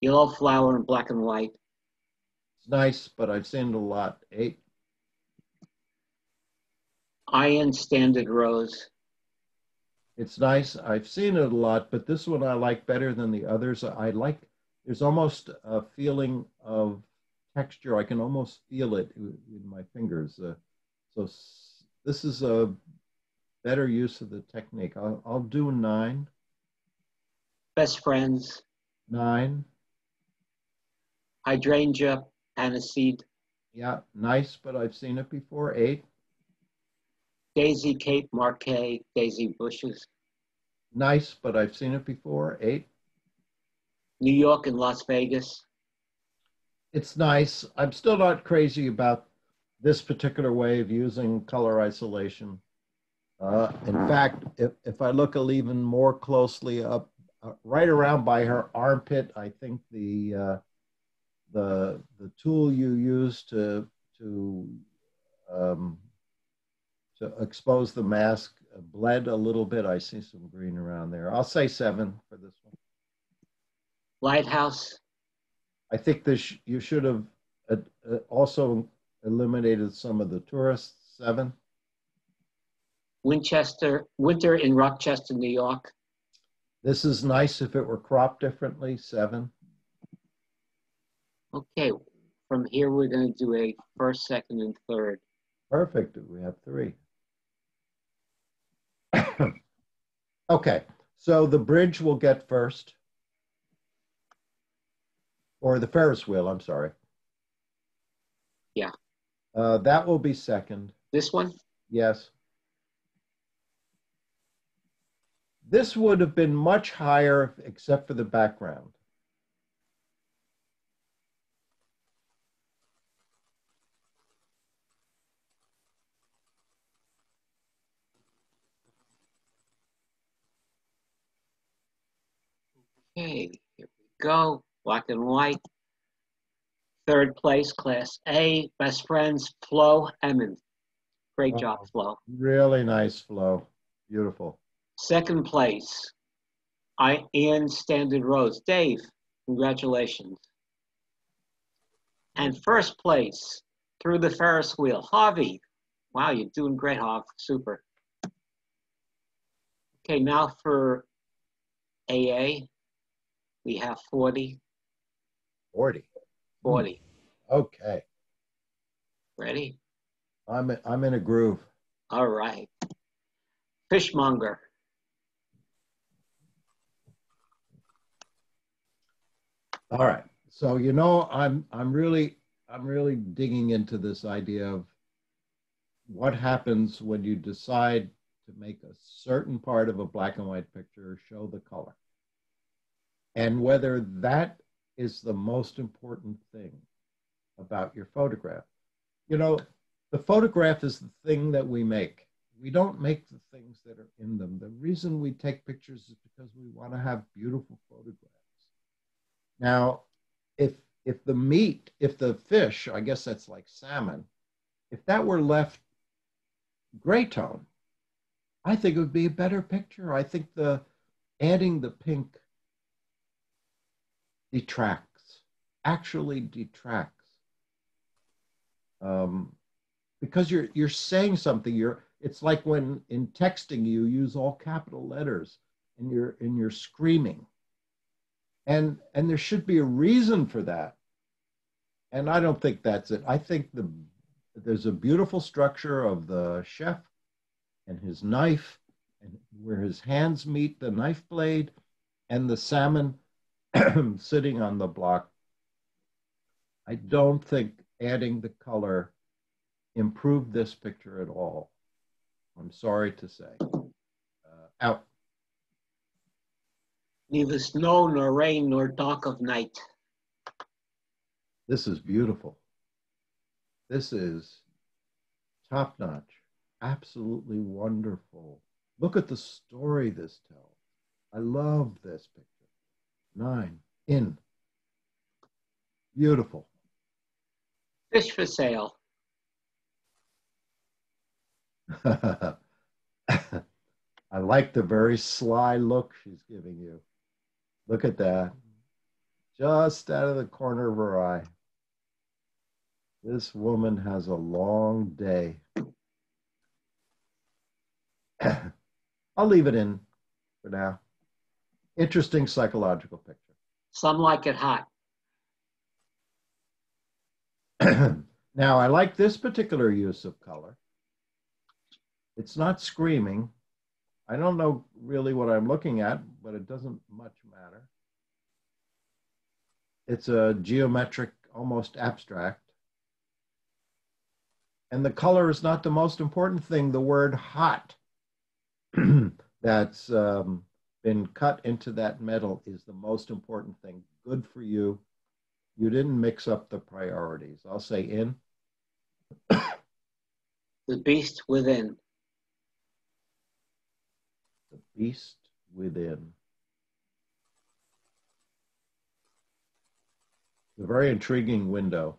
Yellow flower in black and white. It's nice, but I've seen it a lot. 8. Iron standard rose. It's nice. I've seen it a lot, but this one I like better than the others. There's almost a feeling of texture. I can almost feel it in my fingers. So this is a better use of the technique. I'll do 9. Best friends. 9. Hydrangea, aniseed. Yeah, nice, but I've seen it before. 8. Daisy, Cape Marquet, daisy bushes. Nice, but I've seen it before. 8. New York and Las Vegas. It's nice. I'm still not crazy about this particular way of using color isolation. In fact, if I look even more closely up, right around by her armpit, I think the tool you use to expose the mask bled a little bit. I see some green around there. I'll say 7 for this one. Lighthouse. I think you should have also eliminated some of the tourists. 7. Winter in Rochester, New York. This is nice if it were cropped differently. 7. Okay, from here we're going to do a first, second, and third. Perfect. We have 3. Okay, so the bridge will get first. Or the Ferris wheel, I'm sorry. Yeah. That will be second. This one? Yes. This would have been much higher except for the background. Okay, here we go. Black and white. Third place, class A. Best friends, Flo Emmons. Great job, Flo. Really nice flow. Beautiful. Second place, Ian Standard Rose. Dave, congratulations. And first place, through the Ferris wheel, Harvey. Wow, you're doing great, Harv. Super. Okay, now for AA, we have 40. 40. 40. Okay. Ready? I'm in a groove. All right. Fishmonger. All right. So you know, I'm really digging into this idea of what happens when you decide to make a certain part of a black and white picture show the color, and whether that is the most important thing about your photograph. You know, the photograph is the thing that we make. We don't make the things that are in them. The reason we take pictures is because we want to have beautiful photographs. Now, if the meat, if the fish, I guess that's like salmon, if that were left gray tone, I think it would be a better picture. I think adding the pink detracts, actually detracts. Because you're saying something. It's like when in texting you use all capital letters and you're screaming. And there should be a reason for that. And I don't think that's it. I think there's a beautiful structure of the chef and his knife, and where his hands meet the knife blade, and the salmon sitting on the block. I don't think adding the color improved this picture at all. I'm sorry to say. Out. Neither snow nor rain nor dark of night. This is beautiful. This is top notch. Absolutely wonderful. Look at the story this tells. I love this picture. 9. In. Beautiful. Fish for sale. I like the very sly look she's giving you. Look at that. Just out of the corner of her eye. This woman has a long day. I'll leave it in for now. Interesting psychological picture. Some like it hot. Now, I like this particular use of color. It's not screaming. I don't know really what I'm looking at, but it doesn't much matter. It's a geometric, almost abstract. And the color is not the most important thing. The word hot that's been cut into that metal is the most important thing. Good for you. You didn't mix up the priorities. I'll say in. The beast within. The beast within. It's a very intriguing window.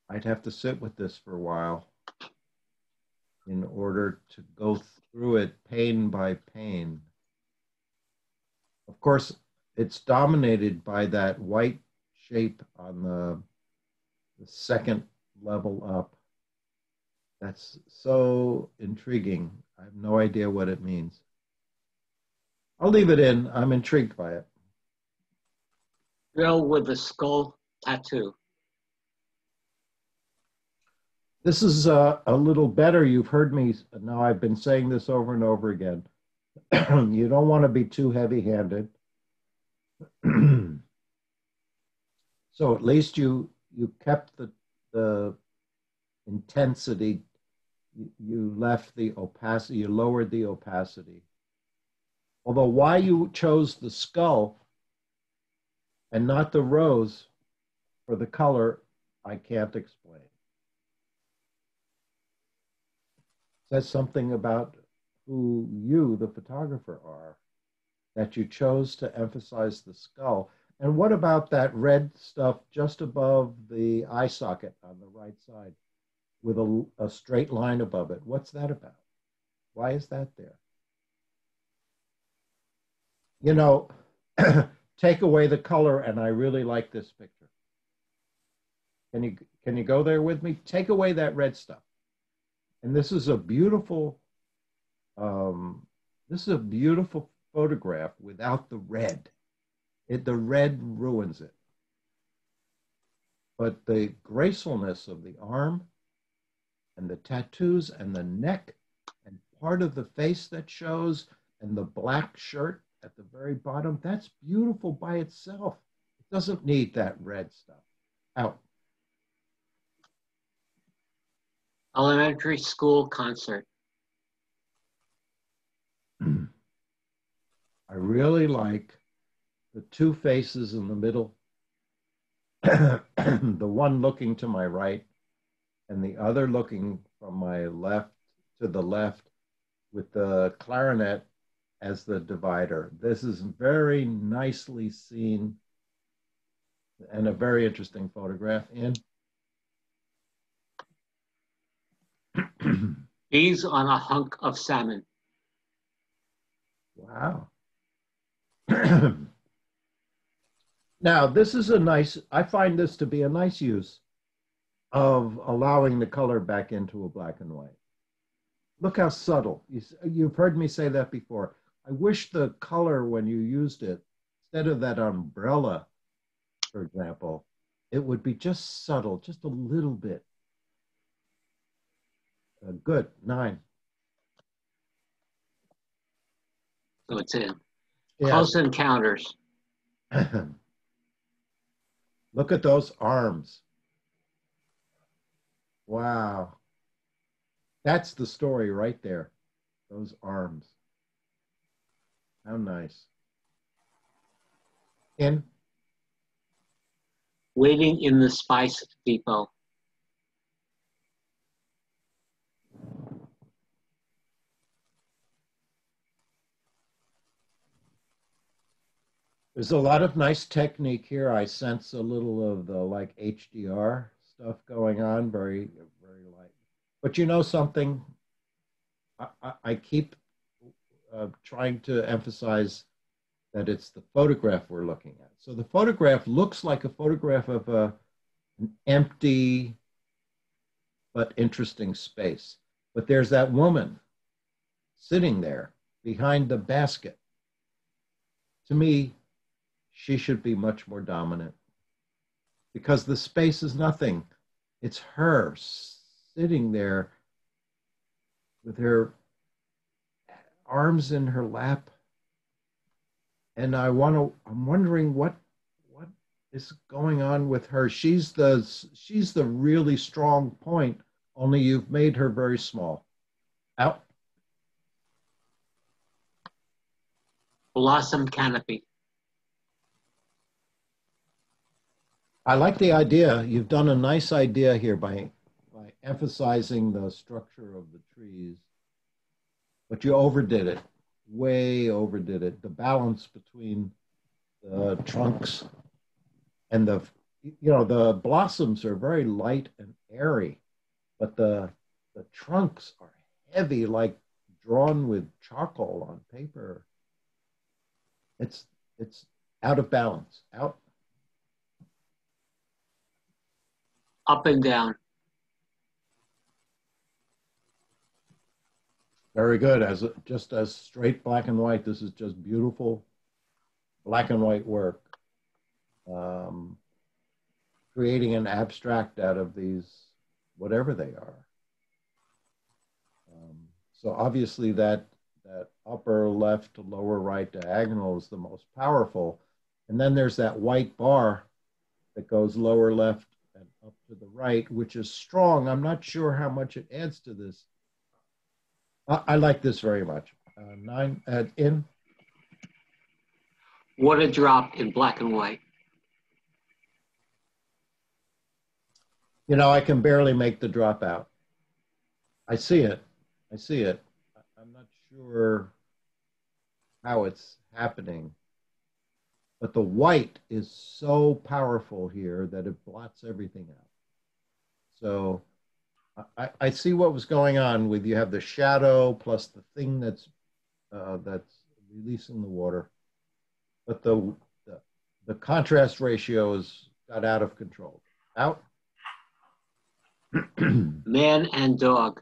I'd have to sit with this for a while in order to go through it pane by pane. Of course, it's dominated by that white shape on the second level up. That's so intriguing. I have no idea what it means. I'll leave it in. I'm intrigued by it. Girl with the skull tattoo. This is a little better. You've heard me. Now I've been saying this over and over again. You don't want to be too heavy-handed. So at least you kept the intensity. You left the opacity. You lowered the opacity. Although why you chose the skull and not the rose for the color, I can't explain. Says something about who you, the photographer, are, that you chose to emphasize the skull. And what about that red stuff just above the eye socket on the right side with a straight line above it? What's that about? Why is that there? You know, take away the color, and I really like this picture. Can you go there with me? Take away that red stuff. And this is a beautiful photograph without the red. The red ruins it. But the gracefulness of the arm and the tattoos and the neck and part of the face that shows and the black shirt at the very bottom, that's beautiful by itself. It doesn't need that red stuff. Out. Elementary school concert. I really like the two faces in the middle, the one looking to my right and the other looking from my left to the left with the clarinet as the divider. This is very nicely seen and a very interesting photograph. In Bees on a hunk of salmon. Wow. Now, this is I find this to be a nice use of allowing the color back into a black and white. Look how subtle. You've heard me say that before. I wish the color, when you used it, instead of that umbrella, for example, it would be just subtle, just a little bit. Good, 9. So it's in. Yes. Close encounters. Look at those arms. Wow. That's the story right there. Those arms. How nice. In. Waiting in the Spice Depot. There's a lot of nice technique here. I sense a little of the like HDR stuff going on, very, very light. But you know something? I keep trying to emphasize that it's the photograph we're looking at. So the photograph looks like a photograph of an empty but interesting space. But there's that woman sitting there behind the basket. To me, she should be much more dominant because the space is nothing. It's her sitting there with her arms in her lap. And I'm wondering what is going on with her. She's the really strong point, only you've made her very small. Out. Blossom canopy. I like the idea. You've done a nice idea here by emphasizing the structure of the trees, but you overdid it, way overdid it. The balance between the trunks and the blossoms are very light and airy, but the trunks are heavy, like drawn with charcoal on paper. It's out of balance. Out. Up and down. Very good. Just as straight black and white, this is just beautiful black and white work. Creating an abstract out of these, whatever they are. So obviously that upper left to lower right diagonal is the most powerful. And then there's that white bar that goes lower left and up to the right, which is strong. I'm not sure how much it adds to this. I like this very much. 9, in. Water drop in black and white. You know, I can barely make the drop out. I see it. I'm not sure how it's happening. But the white is so powerful here that it blots everything out. So I see what was going on with you have the shadow plus the thing that's releasing the water, but the contrast ratio has got out of control. Out. Man and dog.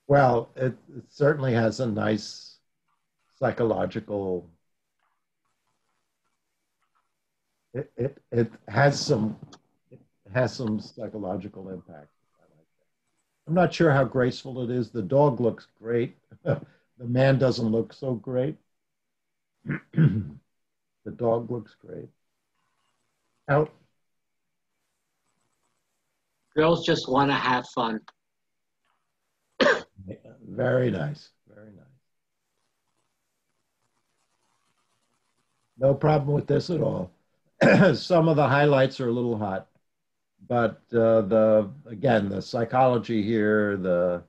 Well, it certainly has a nice psychological. It has some psychological impact. I like that. I'm not sure how graceful it is. The dog looks great. The man doesn't look so great. The dog looks great. Out. Girls just want to have fun. Very nice. Very nice. No problem with this at all. Some of the highlights are a little hot, but again, the psychology here, the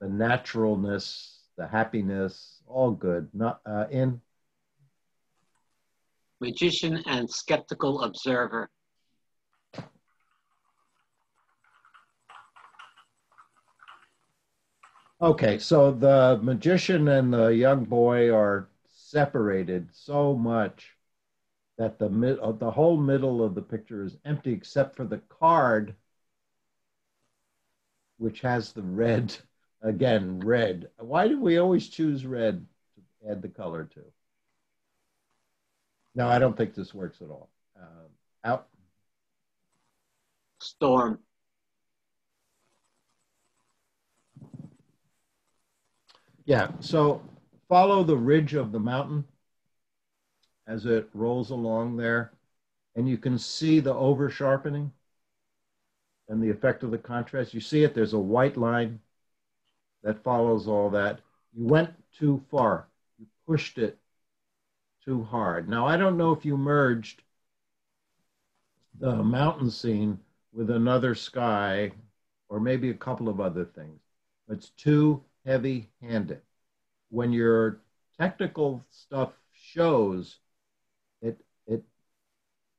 naturalness, the happiness, all good. Not in. Magician and skeptical observer. Okay, so the magician and the young boy are separated so much that the whole middle of the picture is empty except for the card, which has the red, again, red. Why do we always choose red to add the color to? No, I don't think this works at all. Out. Storm. Yeah, so follow the ridge of the mountain as it rolls along there, and you can see the over sharpening and the effect of the contrast. You see it, there's a white line that follows all that. You went too far, you pushed it too hard. Now, I don't know if you merged the mountain scene with another sky or maybe a couple of other things. It's too heavy-handed. When your technical stuff shows,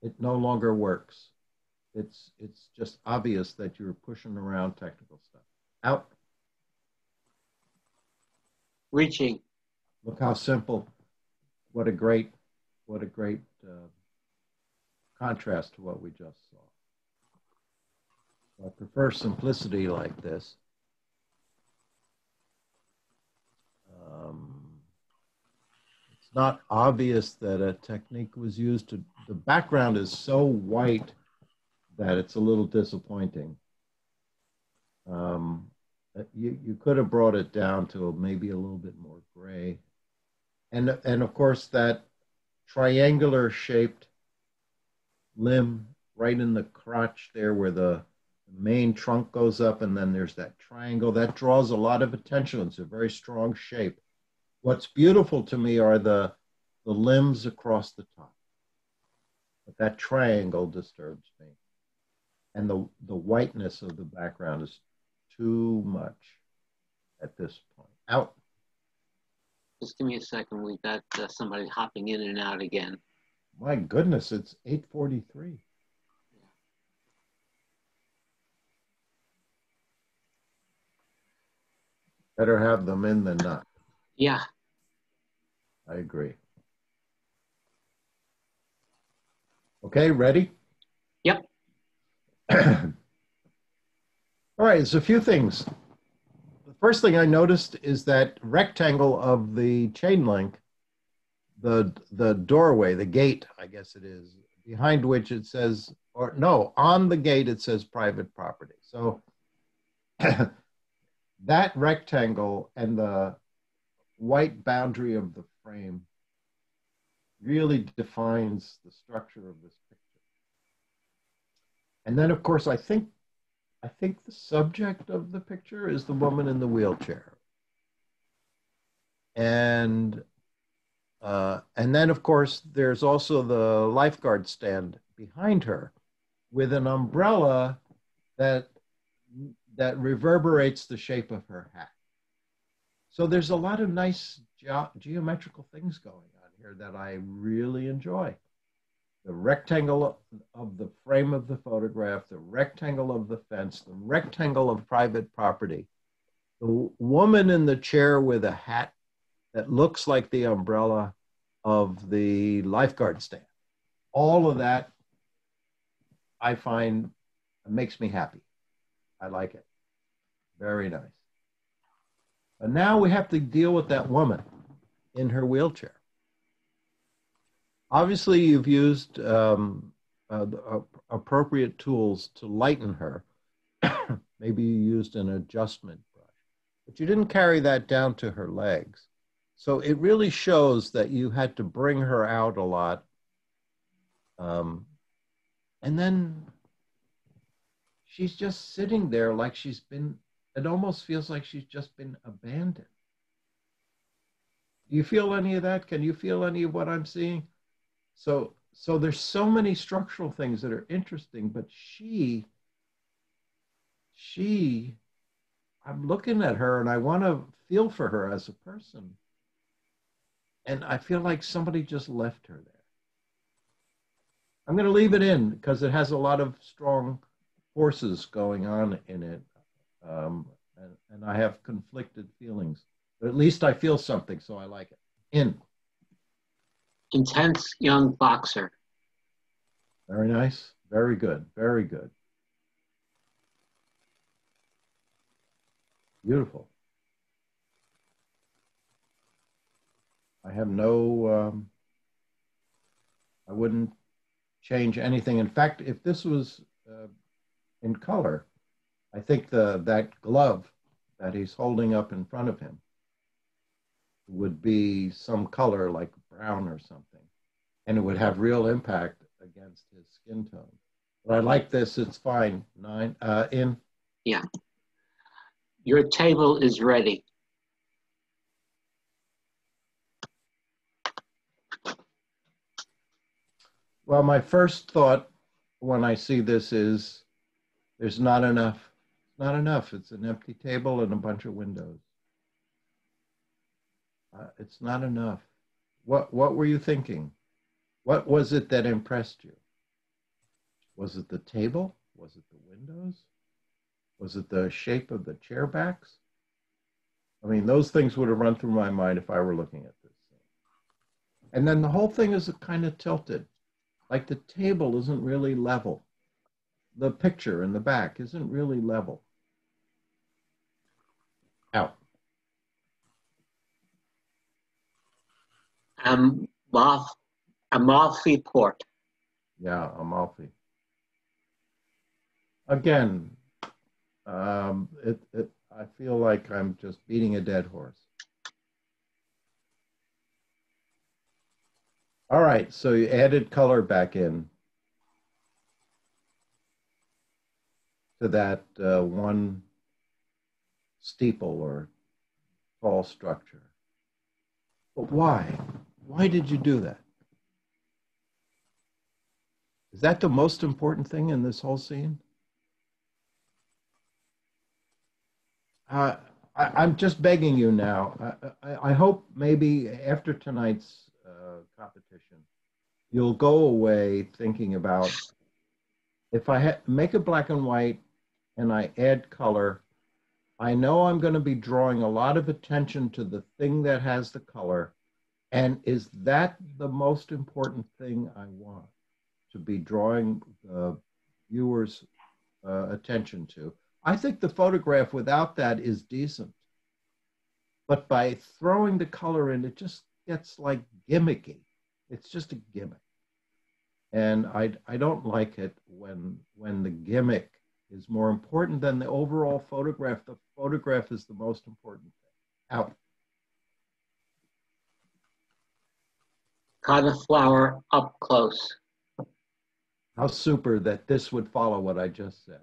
it no longer works. It's just obvious that you're pushing around technical stuff. Out. Reaching. Look how simple. What a great contrast to what we just saw. I prefer simplicity like this. It's not obvious that a technique was used to, the background is so white that it's a little disappointing. You could have brought it down to maybe a little bit more gray. And of course that triangular shaped limb right in the crotch there where the main trunk goes up and then there's that triangle that draws a lot of attention. It's a very strong shape. What's beautiful to me are the limbs across the top. But that triangle disturbs me. And the whiteness of the background is too much at this point. Out. Just give me a second. We've got somebody hopping in and out again. My goodness, it's 8:43. Better have them in than not. Yeah. I agree. Okay, ready? Yep. All right, there's a few things. The first thing I noticed is that rectangle of the chain link, the doorway, the gate, I guess it is, behind which it says, or no, on the gate it says private property. So that rectangle and the white boundary of the frame really defines the structure of this picture. And then, of course, I think the subject of the picture is the woman in the wheelchair. And then, of course, there's also the lifeguard stand behind her with an umbrella that reverberates the shape of her hat. So there's a lot of nice geometrical things going on here that I really enjoy. the rectangle of the frame of the photograph, the rectangle of the fence, the rectangle of private property, the woman in the chair with a hat that looks like the umbrella of the lifeguard stand. All of that I find makes me happy. I like it. Very nice. And now we have to deal with that woman in her wheelchair. Obviously, you've used appropriate tools to lighten her. Maybe you used an adjustment brush, but you didn't carry that down to her legs. So it really shows that you had to bring her out a lot. And then she's just sitting there like she's been, it almost feels like she's just been abandoned. Do you feel any of that? Can you feel any of what I'm seeing? So there's so many structural things that are interesting, but she, I'm looking at her and I want to feel for her as a person. And I feel like somebody just left her there. I'm going to leave it in because it has a lot of strong forces going on in it. And I have conflicted feelings. But at least I feel something, so I like it. In. Intense young boxer. Very nice. Very good. Very good. Beautiful. I have no, I wouldn't change anything. In fact, if this was in color, I think that glove that he's holding up in front of him would be some color like brown or something, and it would have real impact against his skin tone. But I like this. It's fine. 9 in. Yeah. Your table is ready. Well, my first thought when I see this is there's not enough. Not enough. It's an empty table and a bunch of windows. It's not enough. What were you thinking? What was it that impressed you? Was it the table? Was it the windows? Was it the shape of the chair backs? I mean, those things would have run through my mind if I were looking at this thing. And then the whole thing is kind of tilted. Like the table isn't really level. The picture in the back isn't really level. Out. Amalfi Port. Yeah, Amalfi. Again, I feel like I'm just beating a dead horse. All right, so you added color back in to that one steeple or tall structure. But why? Why did you do that? Is that the most important thing in this whole scene? I'm just begging you now. I hope maybe after tonight's competition, you'll go away thinking about if I make it black and white and I add color, I know I'm going to be drawing a lot of attention to the thing that has the color. And is that the most important thing I want to be drawing the viewer's attention to? I think the photograph without that is decent. But by throwing the color in, it just gets like gimmicky. It's just a gimmick. And I don't like it when the gimmick is more important than the overall photograph. The photograph is the most important thing. Out. Cauliflower up close. How super that this would follow what I just said.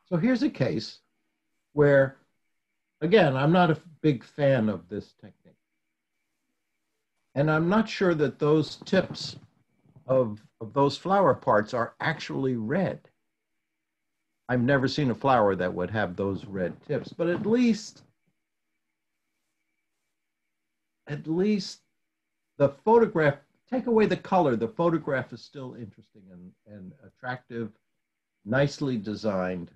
So here's a case where, again, I'm not a big fan of this technique. And I'm not sure that those tips of those flower parts are actually red. I've never seen a flower that would have those red tips, but at least the photograph take away the color, the photograph is still interesting and attractive, nicely designed,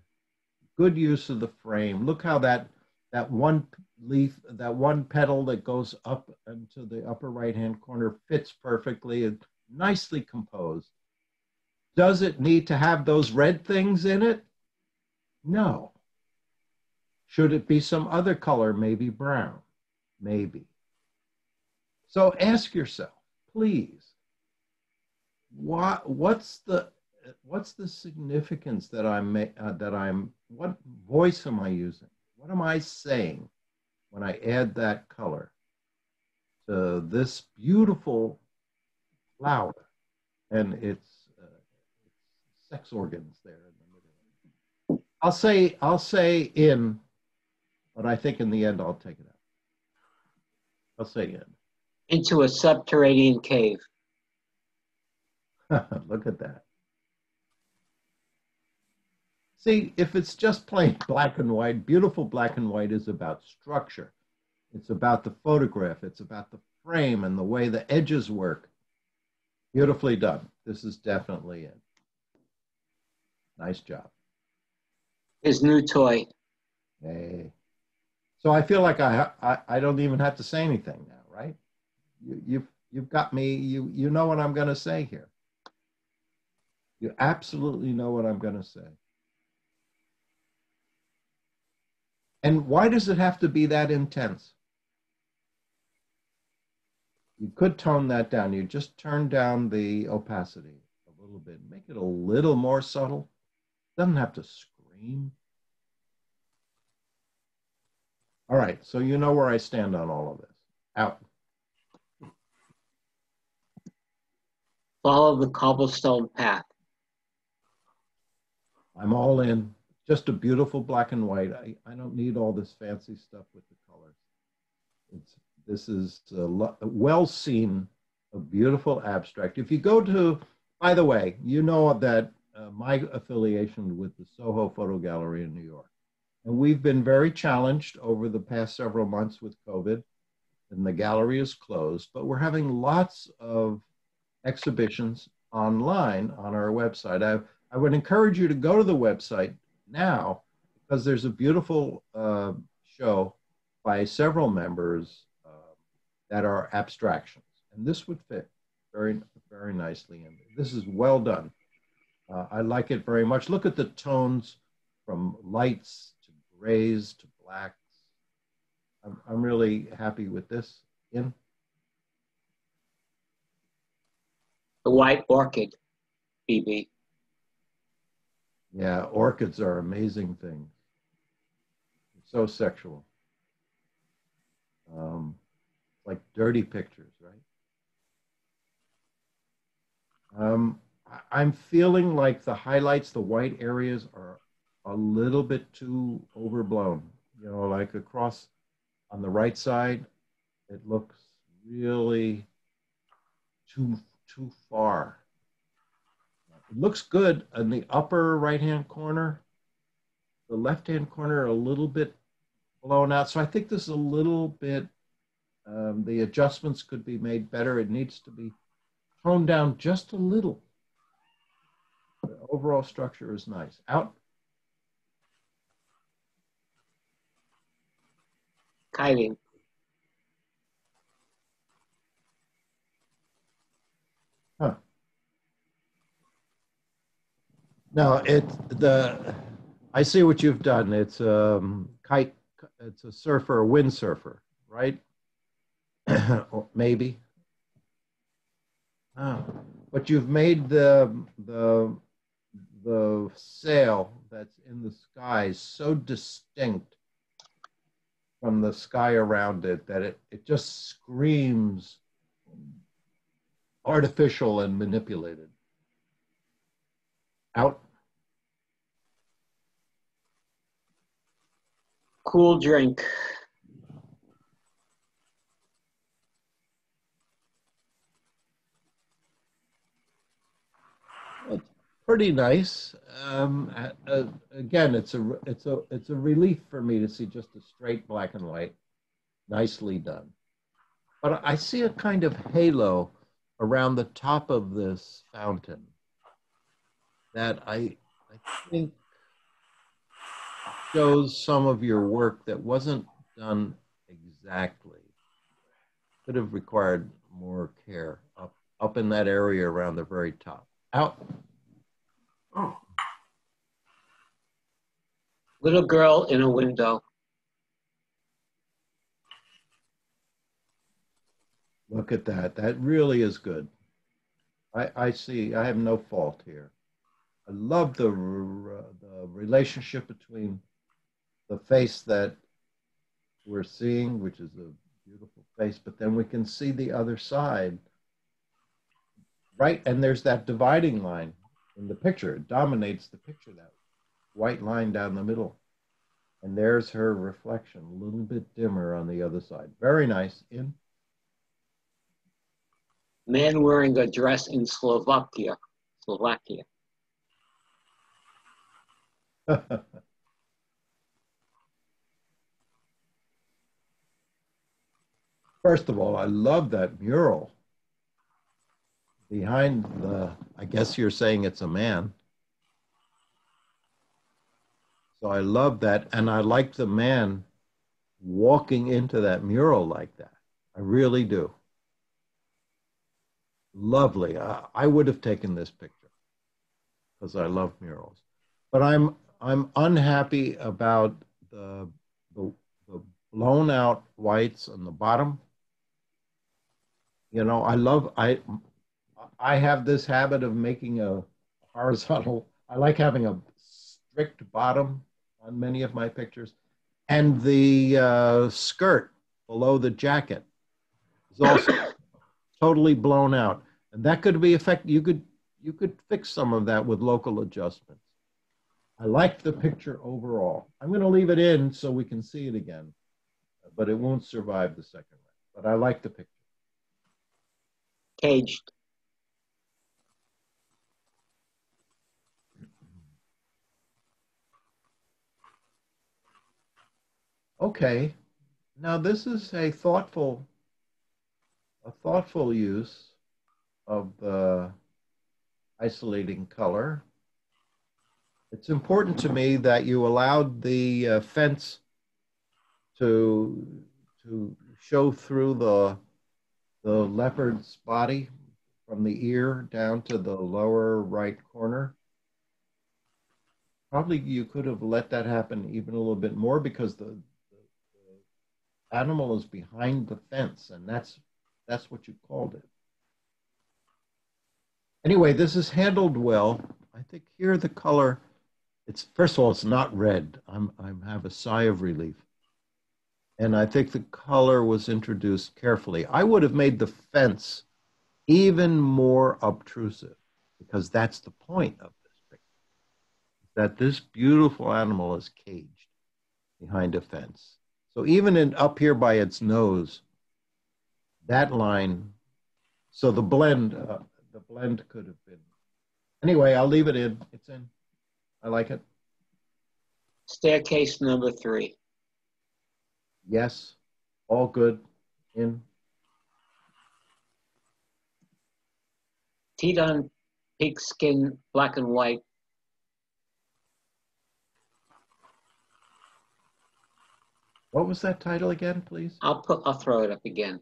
good use of the frame. Look how that one leaf, that one petal that goes up into the upper right-hand corner fits perfectly and nicely composed. Does it need to have those red things in it? No. Should it be some other color, maybe brown? Maybe. So ask yourself, please, what's the significance that what voice am I using? What am I saying when I add that color to this beautiful flower and its sex organs there in the middle? I'll say in, but I think in the end I'll take it out. I'll say in. Into a subterranean cave. Look at that. See, if it's just plain black and white, beautiful black and white is about structure. It's about the photograph. It's about the frame and the way the edges work. Beautifully done. This is definitely it. Nice job. His new toy. Hey. So I feel like I don't even have to say anything now, right? You've got me. You know what I'm going to say here. You absolutely know what I'm going to say. And why does it have to be that intense? You could tone that down. You just turn down the opacity a little bit. Make it a little more subtle. Doesn't have to scream. All right, so you know where I stand on all of this. Out. Follow the cobblestone path. I'm all in. Just a beautiful black and white. I don't need all this fancy stuff with the colors. This is well seen, a beautiful abstract. If you go to, by the way, you know that my affiliation with the Soho Photo Gallery in New York. And we've been very challenged over the past several months with COVID, and the gallery is closed, but we're having lots of exhibitions online on our website. I would encourage you to go to the website now, because there's a beautiful show by several members that are abstractions. And this would fit very, very nicely in. This is well done. I like it very much. Look at the tones from lights to grays to blacks. I'm really happy with this. In. The white orchid, BB. Yeah, orchids are amazing things. So sexual. Like dirty pictures, right? I'm feeling like the highlights, the white areas are a little bit too overblown. You know, like across on the right side, it looks really too far. It looks good in the upper right-hand corner. The left-hand corner a little bit blown out. So I think this is a little bit, the adjustments could be made better. It needs to be toned down just a little. The overall structure is nice. Out. Kiting. Huh. Now I see what you've done. It's kite. It's a surfer, a windsurfer, right? Or maybe. Oh. But you've made the sail that's in the sky so distinct from the sky around it that it just screams artificial and manipulated. Out. Cool drink. It's pretty nice. Again, it's a relief for me to see just a straight black and white, nicely done. But I see a kind of halo around the top of this fountain that I think shows some of your work that wasn't done exactly. Could have required more care up in that area around the very top. Out. Oh. Little girl in a window. Look at that. That really is good. I see. I have no fault here. I love the relationship between the face that we're seeing, which is a beautiful face, but then we can see the other side, right? And there's that dividing line in the picture. It dominates the picture, that white line down the middle. And there's her reflection, a little bit dimmer on the other side. Very nice. In. Man wearing a dress in Slovakia. First of all, I love that mural. Behind I guess you're saying it's a man. So I love that. And I like the man walking into that mural like that. I really do. Lovely. I would have taken this picture because I love murals. But I'm unhappy about the blown out whites on the bottom. You know, I have this habit of making a horizontal. I like having a strict bottom on many of my pictures, and the skirt below the jacket is also totally blown out, and that could be affected. You could fix some of that with local adjustments. I like the picture overall. I'm going to leave it in so we can see it again, but it won't survive the second round. But I like the picture. Caged. Okay, now this is a thoughtful use of the isolating color. It's important to me that you allowed the fence to show through the leopard's body from the ear down to the lower right corner. Probably you could have let that happen even a little bit more because the animal is behind the fence, and that's what you called it. Anyway, this is handled well. I think here the color, it's first of all, it's not red. I have a sigh of relief. And I think the color was introduced carefully. I would have made the fence even more obtrusive because that's the point of this picture, that this beautiful animal is caged behind a fence. So even up here by its nose, that line, so the blend could have been. Anyway, I'll leave it in. It's in. I like it. Staircase number 3. Yes, all good. In. Teton, pigskin, black and white. What was that title again, please? I'll throw it up again.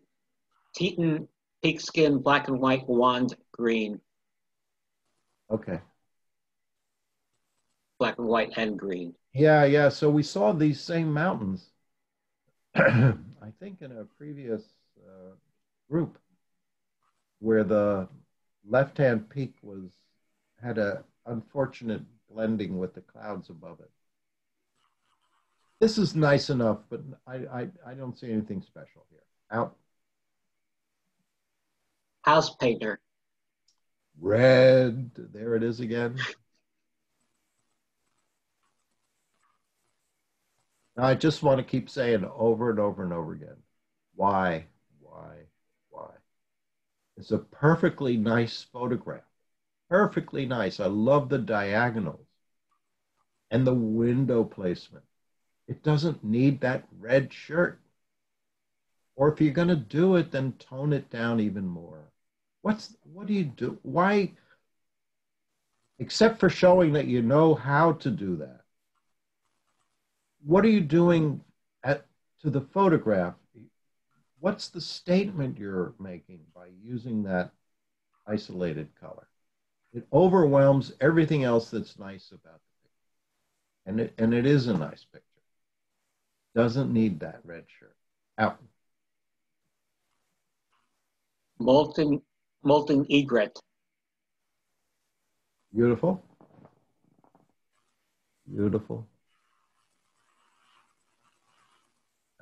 Teton, pigskin, black and white, wand, green. Okay. Black and white and green. Yeah. So we saw these same mountains, I think, in a previous group, where the left-hand peak had a unfortunate blending with the clouds above it. This is nice enough, but I don't see anything special here. Out. House painter. Red. There it is again. Now, I just want to keep saying over and over and over again, why? It's a perfectly nice photograph. Perfectly nice. I love the diagonals and the window placement. It doesn't need that red shirt. Or if you're going to do it, then tone it down even more. What do you do? Why, except for showing that you know how to do that, what are you doing to the photograph? What's the statement you're making by using that isolated color? It overwhelms everything else that's nice about the picture. And it is a nice picture. Doesn't need that red shirt. Out. Molten egret. Beautiful. Beautiful.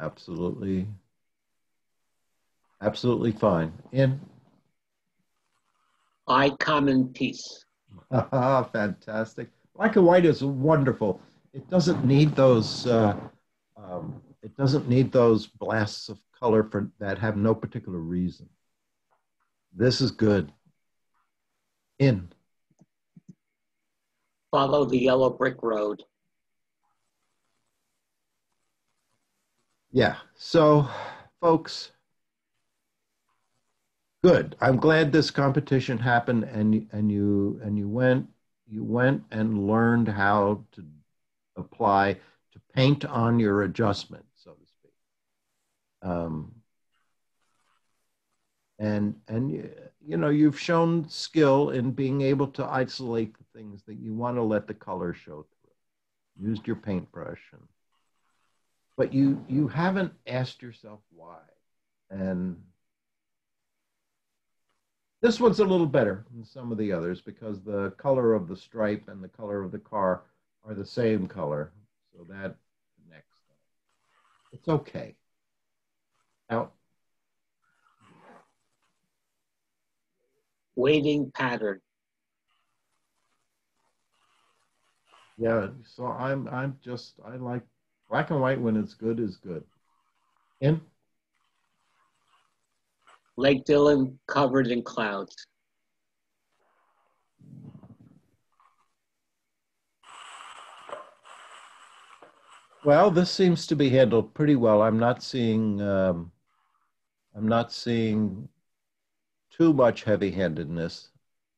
Absolutely. Absolutely fine. In. I common piece. Fantastic. Black and white is wonderful. It doesn't need those. It doesn't need those blasts of color that have no particular reason. This is good. In. Follow the yellow brick road. Yeah. So, folks, good. I'm glad this competition happened, and you went and learned how to apply to paint on your adjustment, so to speak. And you know, you've shown skill in being able to isolate the things that you want to let the color show through. Used your paintbrush, but you haven't asked yourself why. And this one's a little better than some of the others because the color of the stripe and the color of the car are the same color, so that connects them. It's okay. Out. Waiting pattern. Yeah, so I like black and white when it's good is good. In. Lake Dillon covered in clouds. Well, this seems to be handled pretty well. I'm not seeing too much heavy-handedness.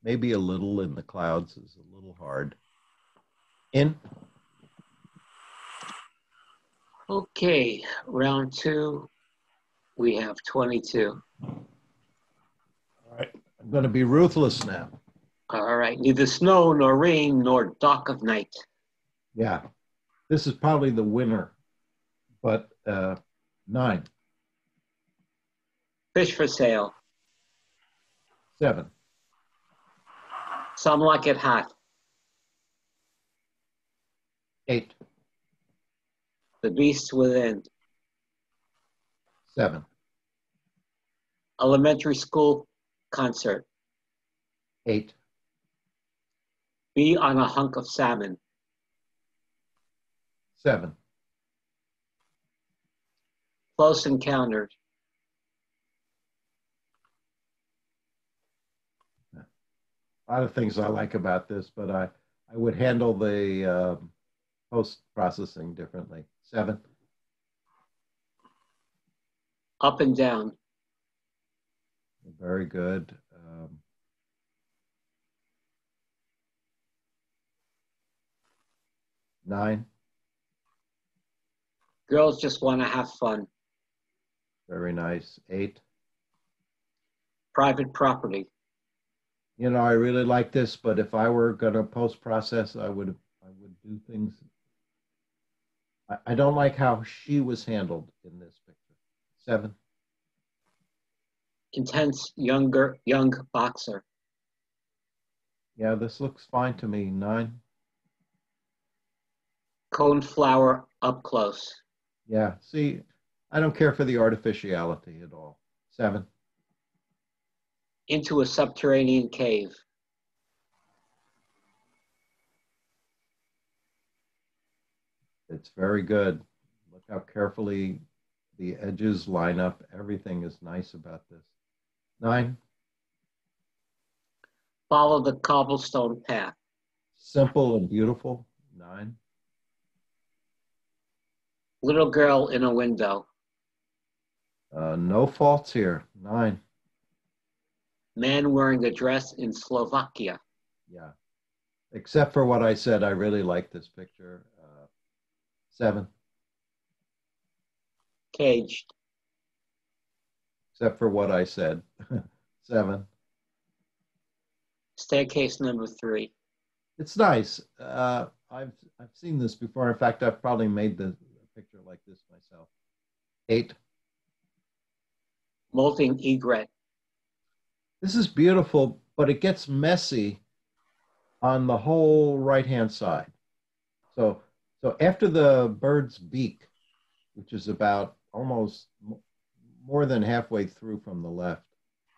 Maybe a little in the clouds is a little hard. In. Okay, round two. We have 22. All right, I'm going to be ruthless now. All right, neither snow nor rain nor dark of night. Yeah, this is probably the winner, but 9. Fish for sale. 7. Some like it hot. 8. The beast within. 7. Elementary school concert. 8. Be on a hunk of salmon. 7. Close encounters. A lot of things I like about this, but I would handle the post-processing differently. 7. Up and down. Very good. 9. Girls just want to have fun. Very nice. 8. Private property. You know, I really like this, but if I were going to post-process, I would do things. I don't like how she was handled in this picture. 7. Intense young boxer. Yeah, this looks fine to me. 9. Coneflower up close. Yeah, see, I don't care for the artificiality at all. 7. Into a subterranean cave. It's very good. Look how carefully the edges line up. Everything is nice about this. 9. Follow the cobblestone path. Simple and beautiful. 9. Little girl in a window. No faults here. 9. Man wearing a dress in Slovakia. Yeah. Except for what I said, I really like this picture. 7. Caged. Except for what I said. 7. Staircase number 3. It's nice. I've seen this before. In fact, I've probably made a picture like this myself. 8. Molting egret. This is beautiful, but it gets messy on the whole right-hand side. So after the bird's beak, which is about almost more than halfway through from the left,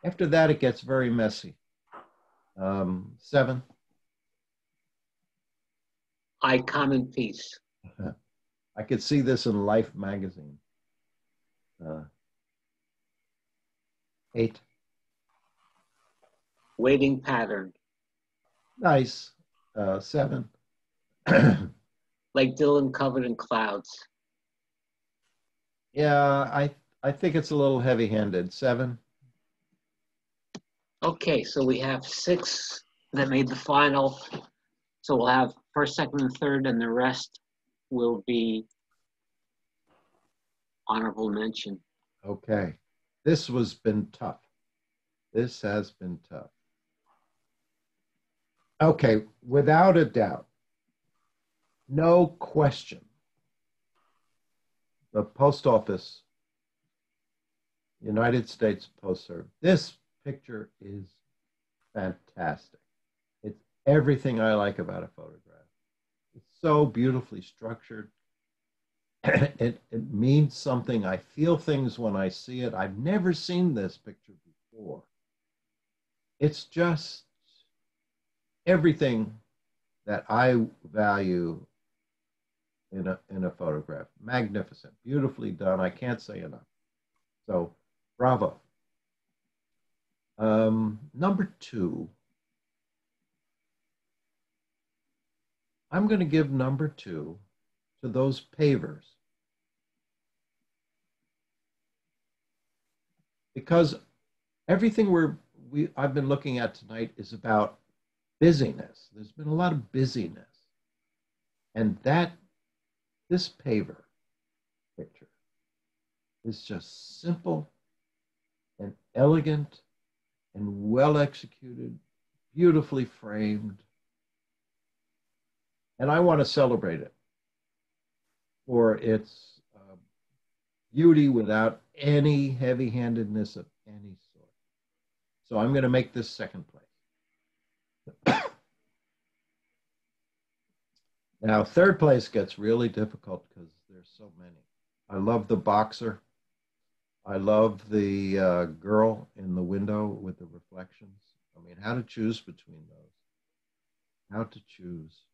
after that it gets very messy. 7. I Common Peace. I could see this in Life magazine. 8. Waiting pattern. Nice. 7. Lake Dillon covered in clouds. Yeah, I think it's a little heavy-handed. 7. Okay, so we have 6 that made the final. So we'll have first, second, and third, and the rest will be honorable mention. Okay. This has been tough. This has been tough. Okay, without a doubt, no question, the Post Office, United States Post Service, this picture is fantastic. It's everything I like about a photograph. It's so beautifully structured. It means something. I feel things when I see it. I've never seen this picture before. It's just everything that I value in a photograph. Magnificent, beautifully done. I can't say enough. So, bravo. Number 2. I'm going to give number 2 to those pavers, because everything I've been looking at tonight is about busyness. There's been a lot of busyness, and this paver picture is just simple and elegant and well executed, beautifully framed. And I want to celebrate it for its beauty without any heavy-handedness of any sort. So I'm going to make this second place. Now, third place gets really difficult because there's so many. I love the boxer. I love the girl in the window with the reflections. I mean, how to choose between those? How to choose?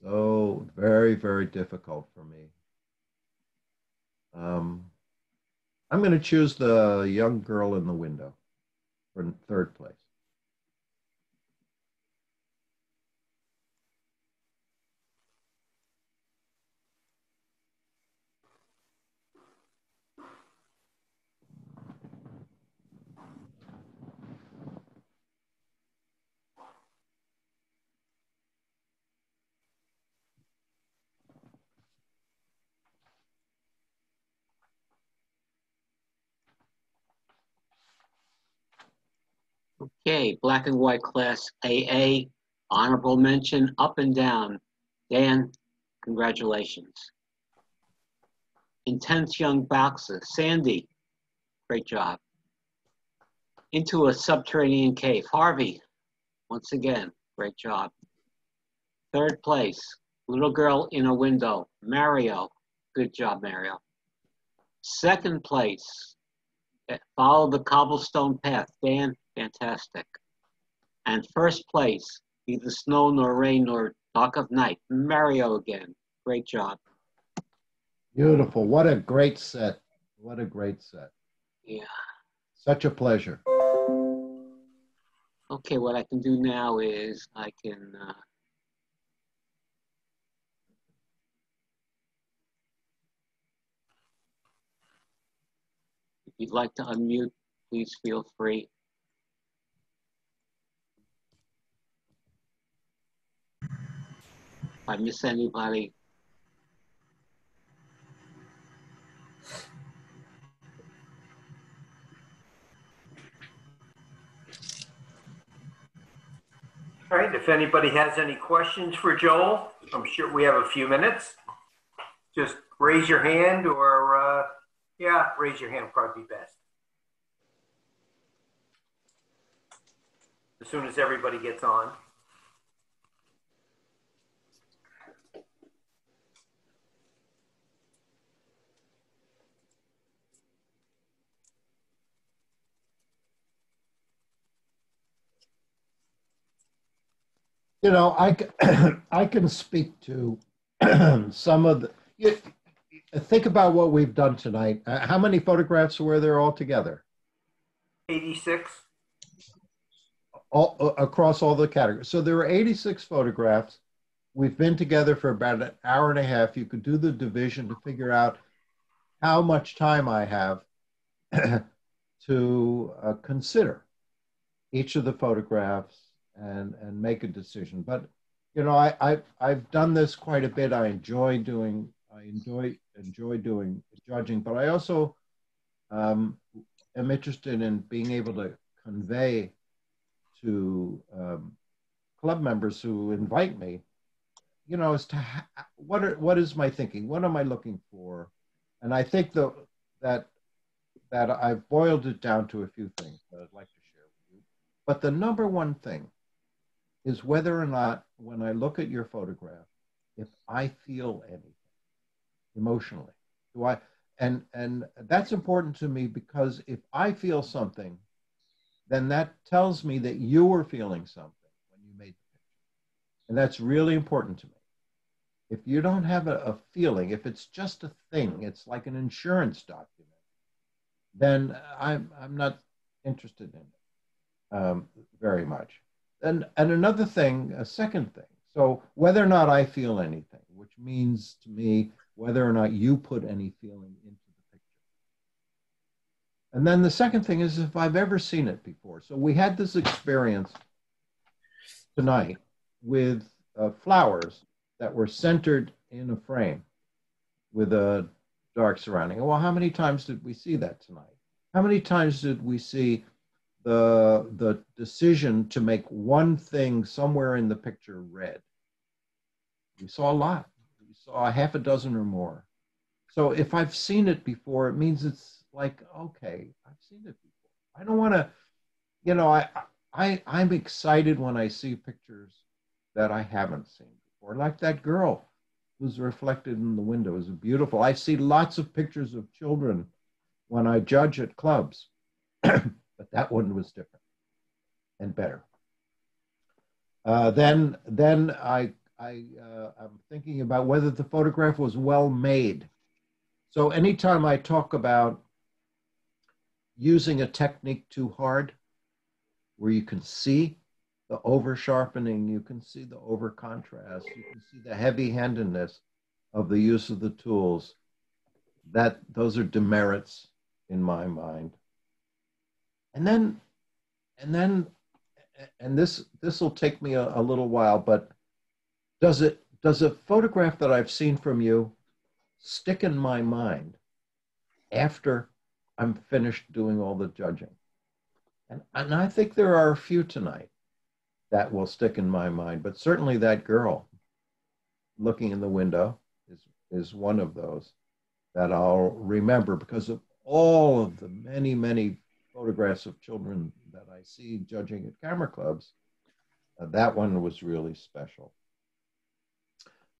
So very, very difficult for me. I'm going to choose the young girl in the window for third place. Okay, black and white class AA, honorable mention, up and down. Dan, congratulations. Intense young boxer, Sandy, great job. Into a subterranean cave, Harvey, once again, great job. Third place, little girl in a window, Mario, good job, Mario. Second place, follow the cobblestone path, Dan, fantastic. And first place, neither snow nor rain nor dark of night, Mario again, great job. Beautiful. What a great set. What a great set. Yeah. Such a pleasure. Okay, what I can do now is I can if you'd like to unmute please feel free. If I miss anybody, All right, if anybody has any questions for Joel, I'm sure we have a few minutes. Just raise your hand or, yeah, raise your hand would probably be best. As soon as everybody gets on. You know, I can speak to some of the. Think about what we've done tonight. How many photographs were there altogether? 86. All across all the categories. So there were 86 photographs. We've been together for about an hour and a half. You could do the division to figure out how much time I have to consider each of the photographs and make a decision. But you know, I've done this quite a bit. I enjoy doing judging, but I also am interested in being able to convey to club members who invite me, you know, as to what is my thinking, what am I looking for, and I think that I've boiled it down to a few things that I'd like to share with you. But the number one thing is whether or not, when I look at your photograph, if I feel anything emotionally. Do I? And that's important to me, because if I feel something, then that tells me that you were feeling something when you made the picture. And that's really important to me. If you don't have a feeling, if it's just a thing, it's like an insurance document, then I'm not interested in it very much. And another thing, a second thing, so whether or not I feel anything, which means to me whether or not you put any feeling into the picture. And then the second thing is if I've ever seen it before. So we had this experience tonight with flowers that were centered in a frame with a dark surrounding. Well, how many times did we see that tonight? How many times did we see the decision to make one thing somewhere in the picture red? We saw a lot. We saw a half a dozen or more. So if I've seen it before, it means it's like, okay, I've seen it before. I don't want to, you know, I'm excited when I see pictures that I haven't seen before, like that girl who's reflected in the window is beautiful. I see lots of pictures of children when I judge at clubs, but that one was different and better. Then I'm thinking about whether the photograph was well made. So anytime I talk about using a technique too hard, where you can see the over sharpening, you can see the over contrast, you can see the heavy handedness of the use of the tools, those are demerits in my mind. And this will take me a little while, but does a photograph that I've seen from you stick in my mind after I'm finished doing all the judging? And I think there are a few tonight that will stick in my mind, but certainly that girl looking in the window is one of those that I'll remember because of all of the many, many photographs of children that I see judging at camera clubs. That one was really special.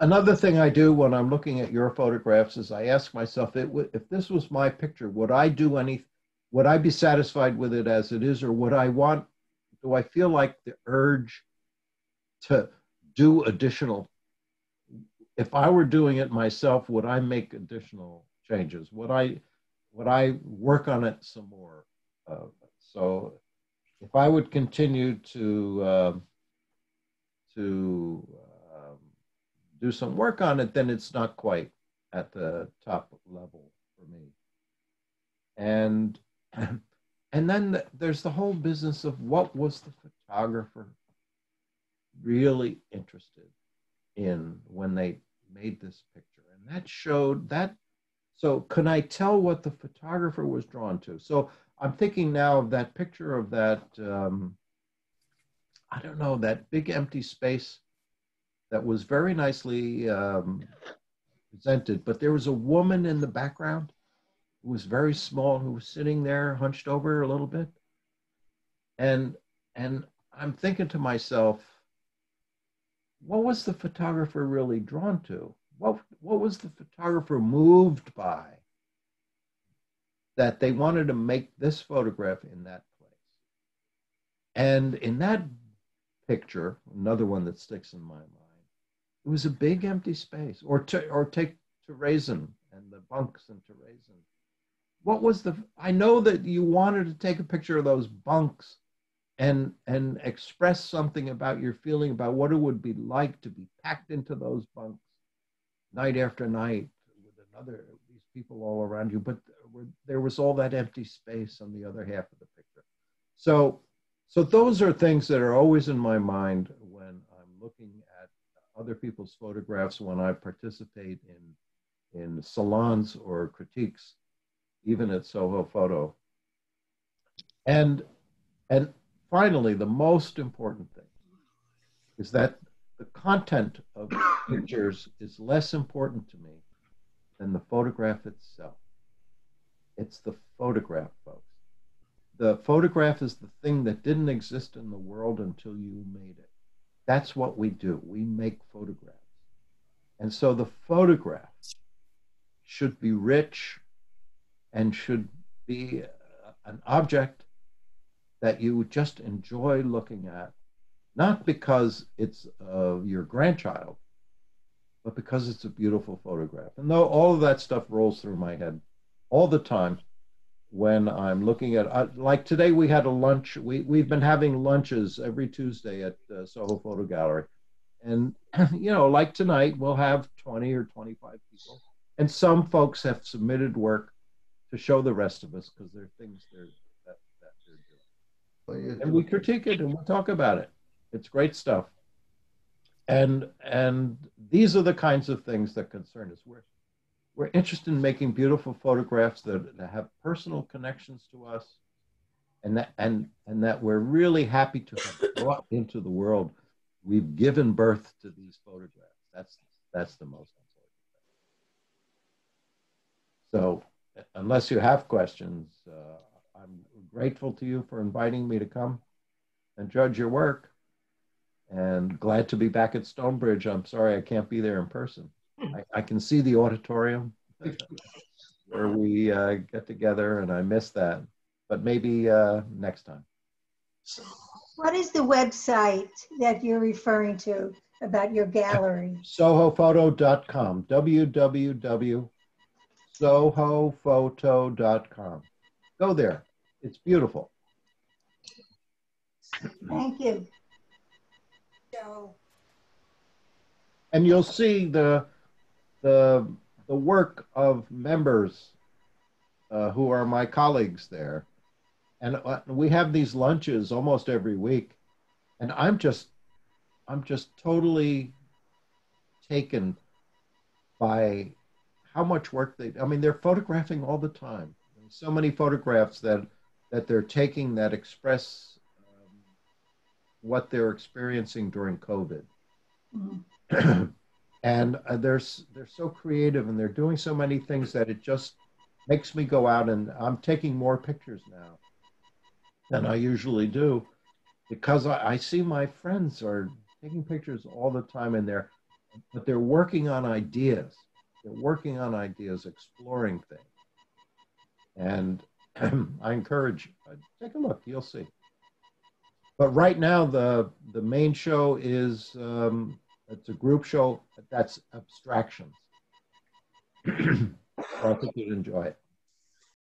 Another thing I do when I'm looking at your photographs is I ask myself, if this was my picture, would I be satisfied with it as it is, or do I feel like the urge to do additional? If I were doing it myself, would I make additional changes? Would I work on it some more? So if I would continue to do some work on it, then it's not quite at the top level for me. And and then there's the whole business of what was the photographer really interested in when they made this picture. And that showed that. So can I tell what the photographer was drawn to? So I'm thinking now of that picture of that, I don't know, that big empty space that was very nicely presented, but there was a woman in the background who was very small, who was sitting there hunched over a little bit. And I'm thinking to myself, what was the photographer really drawn to? What was the photographer moved by that they wanted to make this photograph in that place? And in that picture, another one that sticks in my mind, it was a big empty space. Or take Terezin and the bunks in Terezin. What was I know that you wanted to take a picture of those bunks and express something about your feeling about what it would be like to be packed into those bunks night after night with these people all around you, but there was all that empty space on the other half of the picture. So those are things that are always in my mind when I'm looking at other people's photographs, when I participate in salons or critiques, even at Soho Photo. And finally, the most important thing is that the content of pictures is less important to me than the photograph itself. It's the photograph, folks. The photograph is the thing that didn't exist in the world until you made it. That's what we do. We make photographs. And so the photograph should be rich and should be an object that you just enjoy looking at, not because it's your grandchild, but because it's a beautiful photograph. And though all of that stuff rolls through my head all the time when I'm looking at, like today we had a lunch, we've been having lunches every Tuesday at Soho Photo Gallery. And, like tonight, we'll have 20 or 25 people. And some folks have submitted work to show the rest of us because there are things that they're doing. And we critique it and we'll talk about it. It's great stuff. And these are the kinds of things that concern us. We're interested in making beautiful photographs that have personal connections to us, and that we're really happy to have brought into the world. We've given birth to these photographs. That's the most important thing. So, unless you have questions, I'm grateful to you for inviting me to come and judge your work, and glad to be back at Stonebridge. I'm sorry I can't be there in person. I can see the auditorium where we get together, and I miss that. But maybe next time. What is the website that you're referring to about your gallery? SohoPhoto.com. www.sohophoto.com. Go there. It's beautiful. Thank you. And you'll see the work of members who are my colleagues there. And we have these lunches almost every week. And I'm just totally taken by how much work they're photographing all the time. There's so many photographs that they're taking that express what they're experiencing during COVID. Mm-hmm. And they're so creative, and they're doing so many things that it just makes me go out, and I'm taking more pictures now than I usually do, because I see my friends are taking pictures all the time, and but they're working on ideas. They're working on ideas, exploring things. And I encourage, take a look, you'll see. But right now, the main show is, it's a group show that's abstractions. So I think you'd enjoy it.